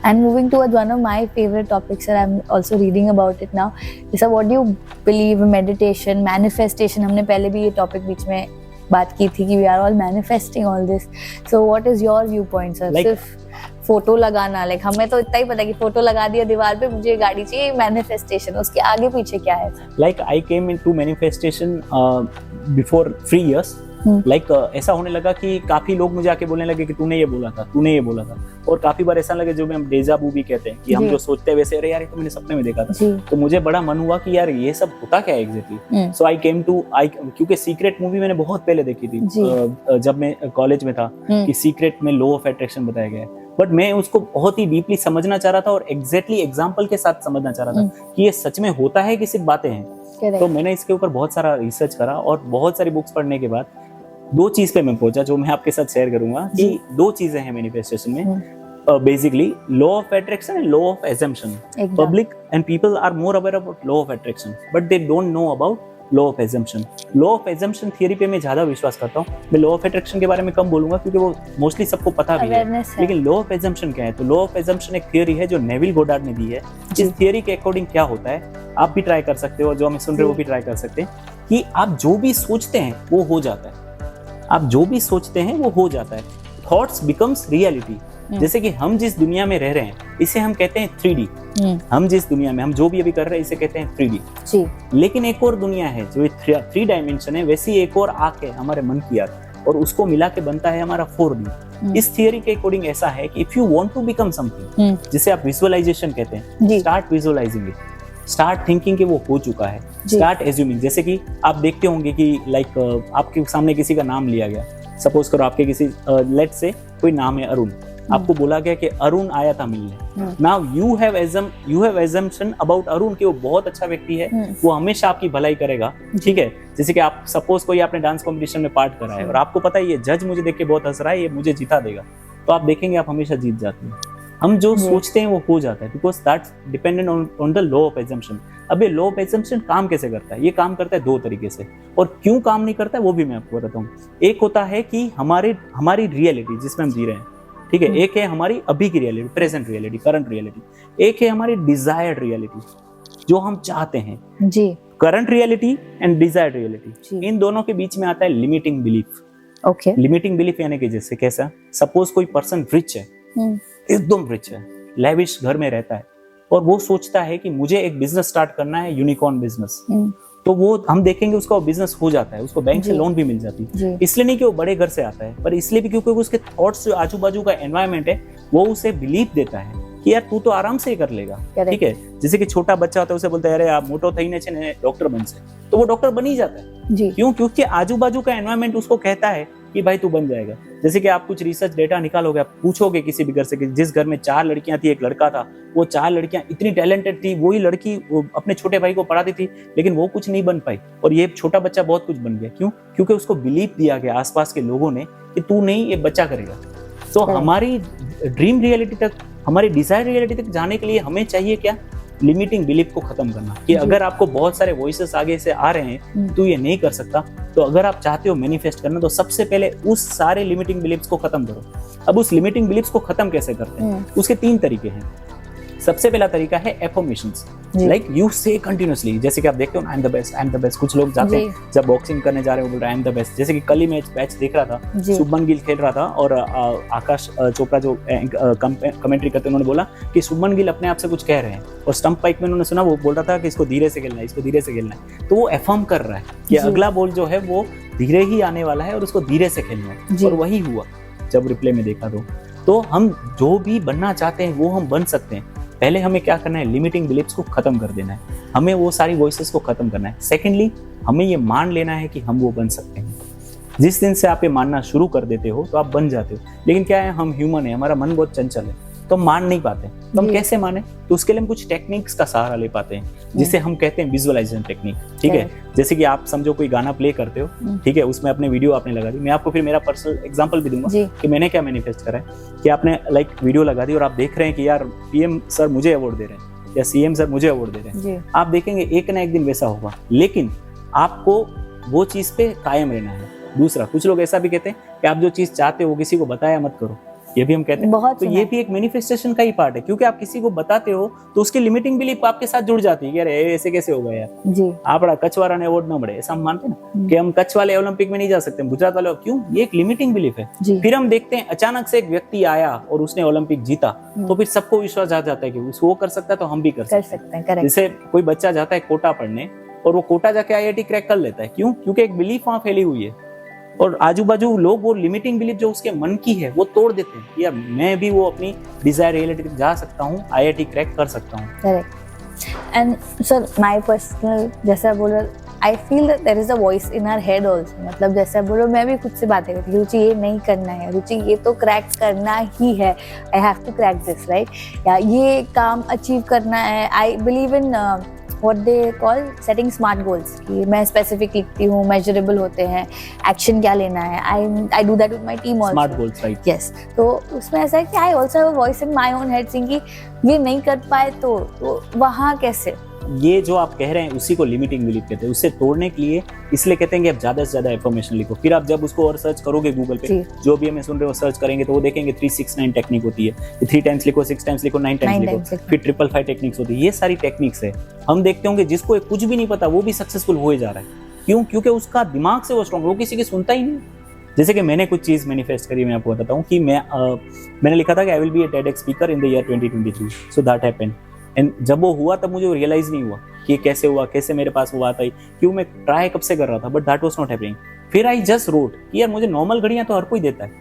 And moving towards one of my favorite topics, sir, I'm also reading about it now. Sir, what do you believe? Meditation, manifestation, हमने पहले भी ये टॉपिक बीच में बात की थी कि we are all manifesting all this. So what is your viewpoint, sir? सिर्फ फोटो लगाना, लाइक हमें तो इतना ही पता है कि फोटो लगा दिया दीवार पे, मुझे गाड़ी चाहिए, मैनिफेस्टेशन, उसके आगे पीछे क्या है? Like I came into manifestation before 3 years। Like ऐसा होने लगा कि काफी लोग मुझे आके बोलने लगे कि तूने ये बोला था, तूने ये बोला था, और काफी बार ऐसा लगे जो हम डेजा वू भी कहते हैं कि हम जो सोचते हैं वैसे, अरे यार ये तो मैंने सपने में देखा था। तो मुझे बड़ा मन हुआ कि यार ये सब होता क्या है exactly. So I came to क्योंकि सीक्रेट मूवी मैंने बहुत पहले देखी थी जब मैं कॉलेज में था, कि सीक्रेट में लॉ ऑफ अट्रैक्शन बताया गया है, बट मैं उसको बहुत ही डीपली समझना चाह रहा था और एग्जैक्टली एग्जाम्पल के साथ समझना चाह रहा था कि ये सच में होता है कि सिर्फ बातें हैं। तो मैंने इसके ऊपर बहुत सारा रिसर्च करा और बहुत सारी बुक्स पढ़ने के बाद 2 चीज पे मैं पहुंचा जो मैं आपके साथ शेयर करूंगा कि 2 चीजें हैं मैनिफेस्टेशन में, basically law of attraction and law of assumption। Public and people are more aware about law of attraction but they don't know about law of assumption। Law of assumption theory पे मैं ज्यादा विश्वास करता हूँ। मैं law of attraction के बारे में कम बोलूंगा क्योंकि वो मोस्टली सबको पता भी है, लेकिन लॉ ऑफ assumption क्या है? तो लॉ ऑफ assumption एक थियरी है जो नेविल गोडार्ड ने दी है। इस थियरी के अकॉर्डिंग क्या होता है, आप भी ट्राई कर सकते हो, जो हमें सुन रहे हो वो भी ट्राई कर सकते हैं, कि आप जो भी सोचते हैं वो हो जाता है। आप जो भी सोचते हैं वो हो जाता है। Thoughts becomes reality. जैसे कि हम जिस दुनिया में रह रहे हैं इसे हम कहते हैं 3D। हम जिस दुनिया में हम जो भी अभी कर रहे हैं इसे कहते हैं 3D जी। लेकिन एक और दुनिया है जो 3 डायमेंशन है, वैसी एक और आंख है हमारे मन की आंख, और उसको मिला के बनता है हमारा 4D। इस थियरी के अकॉर्डिंग ऐसा है कि if you want to become something, जिसे आप विजुअलाइजेशन कहते हैं, start visualising it, start thinking कि वो हो चुका है, स्टार्ट एज्यूमिंग। जैसे कि आप देखते होंगे कि लाइक आपके सामने किसी का नाम लिया गया, सपोज करो आपके किसी लेट्स से कोई नाम है अरुण, आपको बोला गया कि अरुण आया था मिलने। Now you have assumption about Arun कि वो बहुत अच्छा व्यक्ति है, वो हमेशा आपकी भलाई करेगा, ठीक है। जैसे कि आप सपोज कोई आपने डांस कॉम्पिटिशन में पार्ट करा है और आपको पता है ये जज मुझे देख के बहुत हंस रहा है, ये मुझे जिता देगा, तो आप देखेंगे आप हमेशा जीत जाते हैं। हम जो सोचते हैं वो हो जाता है, because that's dependent on the law of assumption। अब ये लॉ ऑफ assumption काम कैसे करता है? ये काम करता है 2 तरीके से, और क्यों काम नहीं करता है वो भी मैं आपको बताता हूँ। एक होता है कि हमारी रियलिटी जिसमें हम जी रहे हैं, ठीक है, एक है हमारी अभी की reality, present reality, current reality, एक है हमारी डिजायर्ड रियलिटी जो हम चाहते हैं जी। Current reality and desired reality, इन दोनों के बीच में आता है limiting belief. Okay, limiting belief यानी कि जैसे कैसा, सपोज कोई पर्सन रिच है, एकदम रिच है, लेविश घर में रहता है, और वो सोचता है कि मुझे एक बिजनेस स्टार्ट करना है, यूनिकॉर्न बिजनेस, तो वो हम देखेंगे उसका बिजनेस हो जाता है, उसको बैंक से लोन भी मिल जाती है। इसलिए नहीं कि वो बड़े घर से आता है, पर इसलिए भी क्योंकि उसके थॉट्स, जो आजू बाजू का एनवायरनमेंट है, वो उसे बिलीव देता है कि यार तू तो आराम से ही कर लेगा, Correct. ठीक है। जैसे कि छोटा बच्चा होता है, उसे बोलते हैं अरे आप मोटो थईने छे ने डॉक्टर बनसे, तो वो डॉक्टर बन ही जाता है। जी क्यों? क्योंकि आजू बाजू का एनवायरनमेंट उसको कहता है कि भाई तू बन जाएगा। जैसे कि आप कुछ रिसर्च डेटा निकालोगे, आप पूछोगे किसी भी घर से कि जिस घर में 4 लड़कियां थी, एक लड़का था, वो 4 लड़कियां इतनी टैलेंटेड थी, वही लड़की वो अपने छोटे भाई को पढ़ाती थी, लेकिन वो कुछ नहीं बन पाई और ये छोटा बच्चा बहुत कुछ बन गया। क्यों? क्योंकि उसको बिलीव दिया गया आसपास के लोगों ने कि तू नहीं, ये बच्चा करेगा। तो हमारी ड्रीम रियलिटी तक, हमारी डिजायर रियलिटी तक जाने के लिए हमें चाहिए क्या? लिमिटिंग बिलीफ को खत्म करना। कि अगर आपको बहुत सारे वॉइसेस आगे से आ रहे हैं तू ये नहीं कर सकता, तो अगर आप चाहते हो मैनिफेस्ट करना, तो सबसे पहले उस सारे लिमिटिंग बिलीफ्स को खत्म करो। अब उस लिमिटिंग बिलीफ्स को खत्म कैसे करते हैं? उसके 3 तरीके हैं। सबसे पहला तरीका है एफर्मेशंस, लाइक यू से कंटिन्यूअसली। जैसे कि आप देखते हो ना, I am the best, I am the best. कुछ लोग जाते हैं जब बॉक्सिंग करने जा रहे हो, बोल रहे हैं आई एम द बेस्ट। जैसे कि कल ही मैच देख रहा था, शुभमन गिल खेल रहा था और आकाश चोपड़ा जो कमेंट्री करते हैं, उन्होंने बोला कि शुभमन गिल अपने आप से कुछ कह रहे हैं और स्टंप पाइक में उन्होंने सुना, वो बोल रहा था कि इसको धीरे से खेलना है, इसको धीरे से खेलना है। तो वो एफर्म कर रहा है कि अगला बॉल जो है वो धीरे ही आने वाला है और उसको धीरे से खेलना है। और वही हुआ जब रिप्ले में देखा तो हम जो भी बनना चाहते हैं वो हम बन सकते हैं। पहले हमें क्या करना है? लिमिटिंग बिलीफ्स को खत्म कर देना है, हमें वो सारी वॉइसेस को खत्म करना है। सेकेंडली, हमें ये मान लेना है कि हम वो बन सकते हैं। जिस दिन से आप ये मानना शुरू कर देते हो तो आप बन जाते हो। लेकिन क्या है, हम ह्यूमन है, हमारा मन बहुत चंचल है, तो हम मान नहीं पाते। तो हम कैसे माने? तो उसके लिए हम कुछ टेक्निक्स का सहारा ले पाते हैं, जिसे हम कहते हैं विजुअलाइजेशन टेक्निक, ठीक है। जैसे कि आप समझो कोई गाना प्ले करते हो, ठीक है, उसमें अपने वीडियो आपने लगा दी। मैं आपको फिर मेरा पर्सनल एग्जांपल भी दूंगा कि मैंने क्या मैनिफेस्ट करा है। कि आपने वीडियो लगा दी और आप देख रहे हैं कि यार पीएम सर मुझे अवार्ड दे रहे हैं या सीएम सर मुझे अवार्ड दे रहे हैं। आप देखेंगे एक ना एक दिन वैसा होगा, लेकिन आपको वो चीज पे कायम रहना है। दूसरा, कुछ लोग ऐसा भी कहते हैं कि आप जो चीज चाहते हो वो किसी को बताया मत करो, ये भी हम कहते हैं। तो ये भी एक मैनिफेस्टेशन का ही पार्ट है, क्योंकि आप किसी को बताते हो तो उसकी लिमिटिंग बिलीफ आपके साथ जुड़ जाती है कि अरे ऐसे कैसे होगा यार जी, आपड़ा कच्छ वाला ने अवार्ड ना मिले, ऐसा हम मानते हैं ना कि हम कच्छ वाले ओलंपिक में नहीं जा सकते, गुजरात वाले। क्यों? ये एक लिमिटिंग बिलीफ है। फिर हम देखते हैं अचानक से एक व्यक्ति आया और उसने ओलंपिक जीता, तो फिर सबको विश्वास आ जाता है कि वो कर सकता है तो हम भी कर सकते हैं। जैसे कोई बच्चा जाता है कोटा पढ़ने और वो कोटा जाके आईआईटी क्रैक कर लेता है। क्यों? क्योंकि एक बिलीफ वहां फैली हुई है और आजू बाजू लोग वो लिमिटिंग बिलीफ जो उसके मन की है वो तोड़ देते हैं। यार मैं भी वो अपनी डिजायर रियलिटी तक जा सकता हूँ, आईआईटी क्रैक कर सकता हूँ। Correct. And sir my personal, जैसा बोलो, I feel that there is a voice in our head also. मतलब जैसा बोलो, मैं भी खुद से बातें करती हूँ, रुचि ये नहीं करना है, रुचि ये तो क्रैक करना ही है, I have to crack this, right, या ये काम अचीव करना है। I believe in what they call setting smart goals, कि मैं स्पेसिफिक लिखती हूँ, मेजरेबल होते हैं, एक्शन क्या लेना है। I do that with my team also. Smart goals, right? Yes. तो उसमें ऐसा है कि I also have a voice in my own head saying कि ये नहीं कर पाए तो वहाँ कैसे? ये जो आप कह रहे हैं उसी को लिमिटिंग बिलीफ कहते हैं। उससे तोड़ने के लिए इसलिए कहते हैं कि आप ज्यादा से ज्यादा इन्फॉर्मेशन लिखो। फिर आप जब उसको और सर्च करोगे गूगल पे, जो भी हमें सुन रहे हो सर्च करेंगे तो वो देखेंगे 369 टेक्निक होती है। 3 टाइम्स लिखो, 6 टाइम्स लिखो, 9 टाइम्स लिखो, फिर 555 टेक्निक्स होती है। ये सारी टेक्निक्स है। हम देखते होंगे जिसको कुछ भी नहीं पता वो भी सक्सेसफुल हो जा रहा है। क्यों? क्योंकि उसका दिमाग से वो स्ट्रॉन्ग, वो किसी की सुनता ही नहीं। जैसे कि मैंने कुछ चीज मैनिफेस्ट करी, मैं आपको बताता हूँ कि मैंने लिखा था कि I will be a TEDx speaker in the year 2023, so that happened. And जब वो हुआ तब मुझे रियलाइज नहीं हुआ कि ये कैसे हुआ, कैसे मेरे पास वो बात आई, क्यों मैं ट्राई कब से कर रहा था, but that was not happening. फिर आई जस्ट रोट कि यार मुझे नॉर्मल घड़ियां तो हर कोई देता है,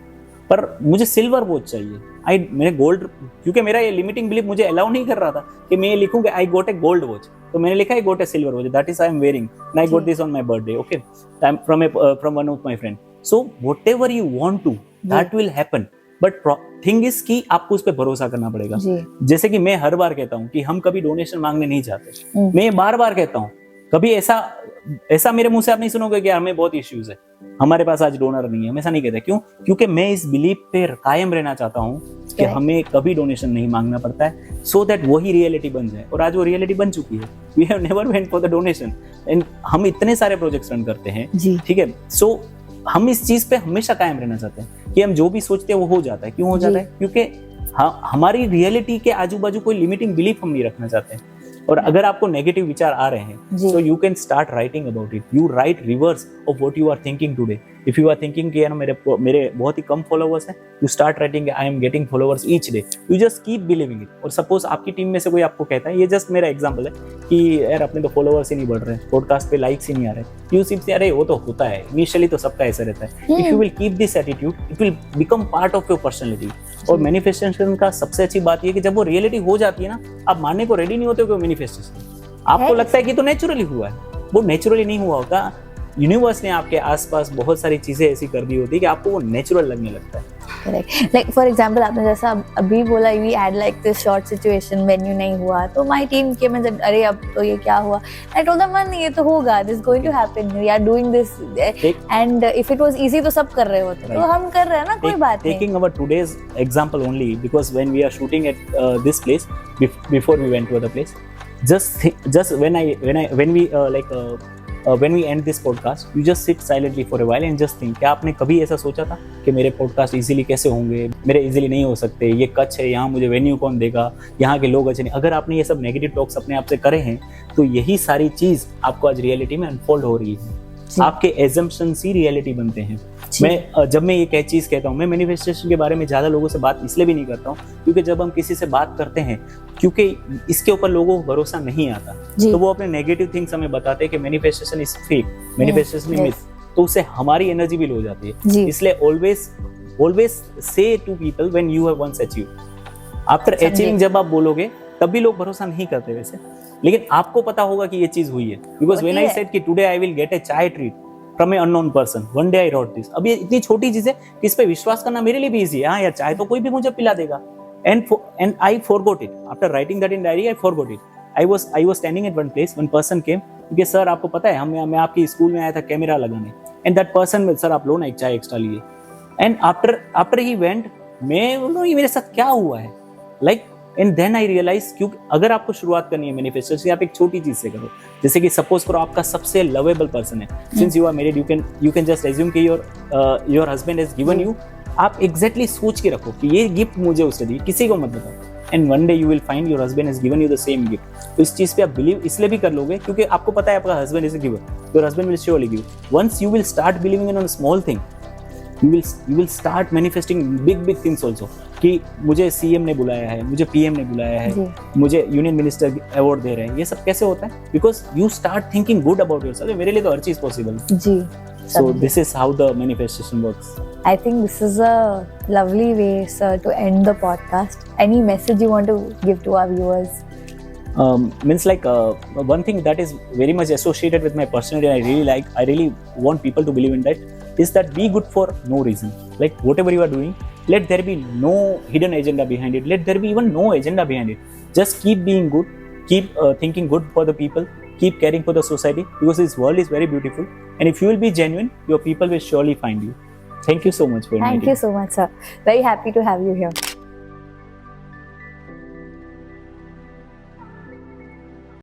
पर मुझे सिल्वर वॉच चाहिए। मैंने गोल्ड, क्योंकि मेरा ये लिमिटिंग बिलीफ मुझे अलाउ नहीं कर रहा था कि मैं ये लिखूं कि आई गोट ए गोल्ड वॉच, तो मैंने लिखा I got a silver watch, that is I am wearing and I got this on my birthday, okay, from one of my friend. So whatever you want to that will happen, but thing is कि आपको उस पर भरोसा करना पड़ेगा। जैसे कि मैं हर बार कहता हूँ कि हम कभी डोनेशन मांगने नहीं जाते। मैं बार बार कहता हूँ, कभी ऐसा मेरे मुंह से आप नहीं सुनोगे कि हमें बहुत इश्यूज है, हमारे पास आज डोनर नहीं है, हमेशा नहीं कहते। क्यों? क्योंकि मैं इस बिलीफ पे कायम रहना चाहता हूँ कि हमें कभी डोनेशन नहीं मांगना पड़ता है, सो दैट वही रियलिटी बन जाए। और आज वो रियलिटी बन चुकी है। We have never went for the donation and हम इतने सारे प्रोजेक्ट्स रन करते हैं, ठीक है। सो हम इस चीज पे हमेशा कायम रहना चाहते हैं कि हम जो भी सोचते हैं वो हो जाता है। क्यों हो जाता है? क्योंकि हमारी रियलिटी के आजू बाजू कोई लिमिटिंग बिलीफ हम नहीं रखना चाहते हैं। और अगर आपको नेगेटिव विचार आ रहे हैं, so you can start writing about it. You write reverse of what you are thinking today. If you are thinking कि यार मेरे बहुत ही कम फॉलोवर्स हैं, you start writing I am getting followers each day, you just keep believing it. और suppose आपकी team में से कोई आपको कहता है, ये जस्ट मेरा एग्जांपल है कि यार अपने तो फॉलोवर्स ही नहीं बढ़ रहे, पॉडकास्ट पे लाइक्स ही नहीं आ रहे, यू सिर्फ अरे वो तो होता है, इनिशियली तो सबका ऐसा रहता है। If you will keep this attitude, it will become part of your personality. और मैनिफेस्टेशन का सबसे अच्छी बात ये कि जब वो रियलिटी हो जाती है ना, आप मानने को रेडी नहीं होते हो कि मैनिफेस्टेशन, आपको लगता है कि तो नेचुरली हुआ है, वो नेचुरली नहीं हुआ होता। यूनिवर्स ने आपके आसपास बहुत सारी चीजें ऐसी कर दी होती है कि आपको वो नेचुरल लगने लगता है। करेक्ट, लाइक फॉर एग्जांपल आपने जैसा अभी बोला, we had like this short situation venue नहीं हुआ, तो माय टीम के मैं अरे अब तो ये क्या हुआ, आई टोल्ड देम मन ये तो होगा, this going to happen, we are doing this, and if it was easy तो सब कर रहे होते, तो हम कर रहे हैं ना, कोई बात नहीं। Taking our today's example only because when we are shooting at this place, before we went to other place, just when we end this podcast, you just sit silently for a while and just think, क्या आपने कभी ऐसा सोचा था कि मेरे podcast easily कैसे होंगे, मेरे इजीली नहीं हो सकते, ये कच्छ है, यहाँ मुझे वेन्यू कौन देगा, यहाँ के लोग अच्छे नहीं। अगर आपने ये सब नेगेटिव टॉक्स अपने आप से करे हैं, तो यही सारी चीज आपको आज रियलिटी में अनफोल्ड हो रही है। आपके एजम्पशंस ही रियलिटी बनते हैं। जब मैं ये चीज कहता हूँ, मैं मैनिफेस्टेशन के बारे में ज्यादा लोगों से बात इसलिए भी नहीं करता हूँ क्योंकि जब हम किसी से बात करते हैं, क्योंकि इसके ऊपर लोगों को भरोसा नहीं आता, तो वो अपने नेगेटिव थिंग्स हमें बताते हैं कि manifestation is fake, manifestation is myth, तो उससे हमारी एनर्जी भी लो जाती है। इसलिए always say to people when you have once achieved, after achieving जब आप बोलोगे तब भी लोग भरोसा नहीं करते वैसे, लेकिन आपको पता होगा कि ये चीज हुई है। बिकॉज व्हेन आई सेड कि today I will get a chai treat from a unknown person, one day I wrote this. अब ये इतनी छोटी चीज है कि इस पे विश्वास करना मेरे लिए भी इजी है। हाँ यार, चाय तो कोई भी मुझे पिला देगा। And I forgot it after writing that in diary, I forgot it. I was standing at one place, one person came, क्योंकि सर आपको पता है मैं आपकी स्कूल में आया था कैमरा लगाने, एंड दैट पर्सन, सर आप लो ना एक चाय एक्स्ट्रा लिए। एंड आफ्टर ही वेंट, मैं बोलूँ ये मेरे साथ क्या हुआ है, like and then I realize, क्योंकि अगर आपको शुरुआत करनी है मैनिफेस्टेशन, आप एक छोटी चीज से करो। जैसे कि सपोज करो आपका सबसे लवेबल पर्सन है, since you are married, you can just assume कि your husband has given you, आप एग्जैक्टली सोच के रखो कि ये गिफ्ट मुझे उसने दी, किसी को मत बताओ, and one day you will find your husband has given you the same gift. तो इस चीज पे आप बिलीव इसलिए भी कर लोगे क्योंकि आपको पता है आपका husband is a giver, your husband will surely give. Once you will start believing in on small thing, you will start manifesting big things also, कि मुझे सीएम ने बुलाया है, मुझे पीएम ने बुलाया है, मुझे यूनियन मिनिस्टर अवार्ड दे रहे हैं। ये सब कैसे होता है? Because you start thinking good about yourself. मेरे लिए तो हर चीज पॉसिबल है जी। So this is how the manifestation works. I think this is a lovely way, sir, to end the podcast. Any message you want to give to our viewers? Means like one thing that is very much associated with my personality, I really want people to believe in that, is that be good for no reason. Like whatever you are doing, let there be no hidden agenda behind it, let there be even no agenda behind it. Just keep being good, keep thinking good for the people, keep caring for the society, because this world is very beautiful, and if you will be genuine, your people will surely find you. Thank you so much for inviting. Thank you so much, sir. Very happy to have you here.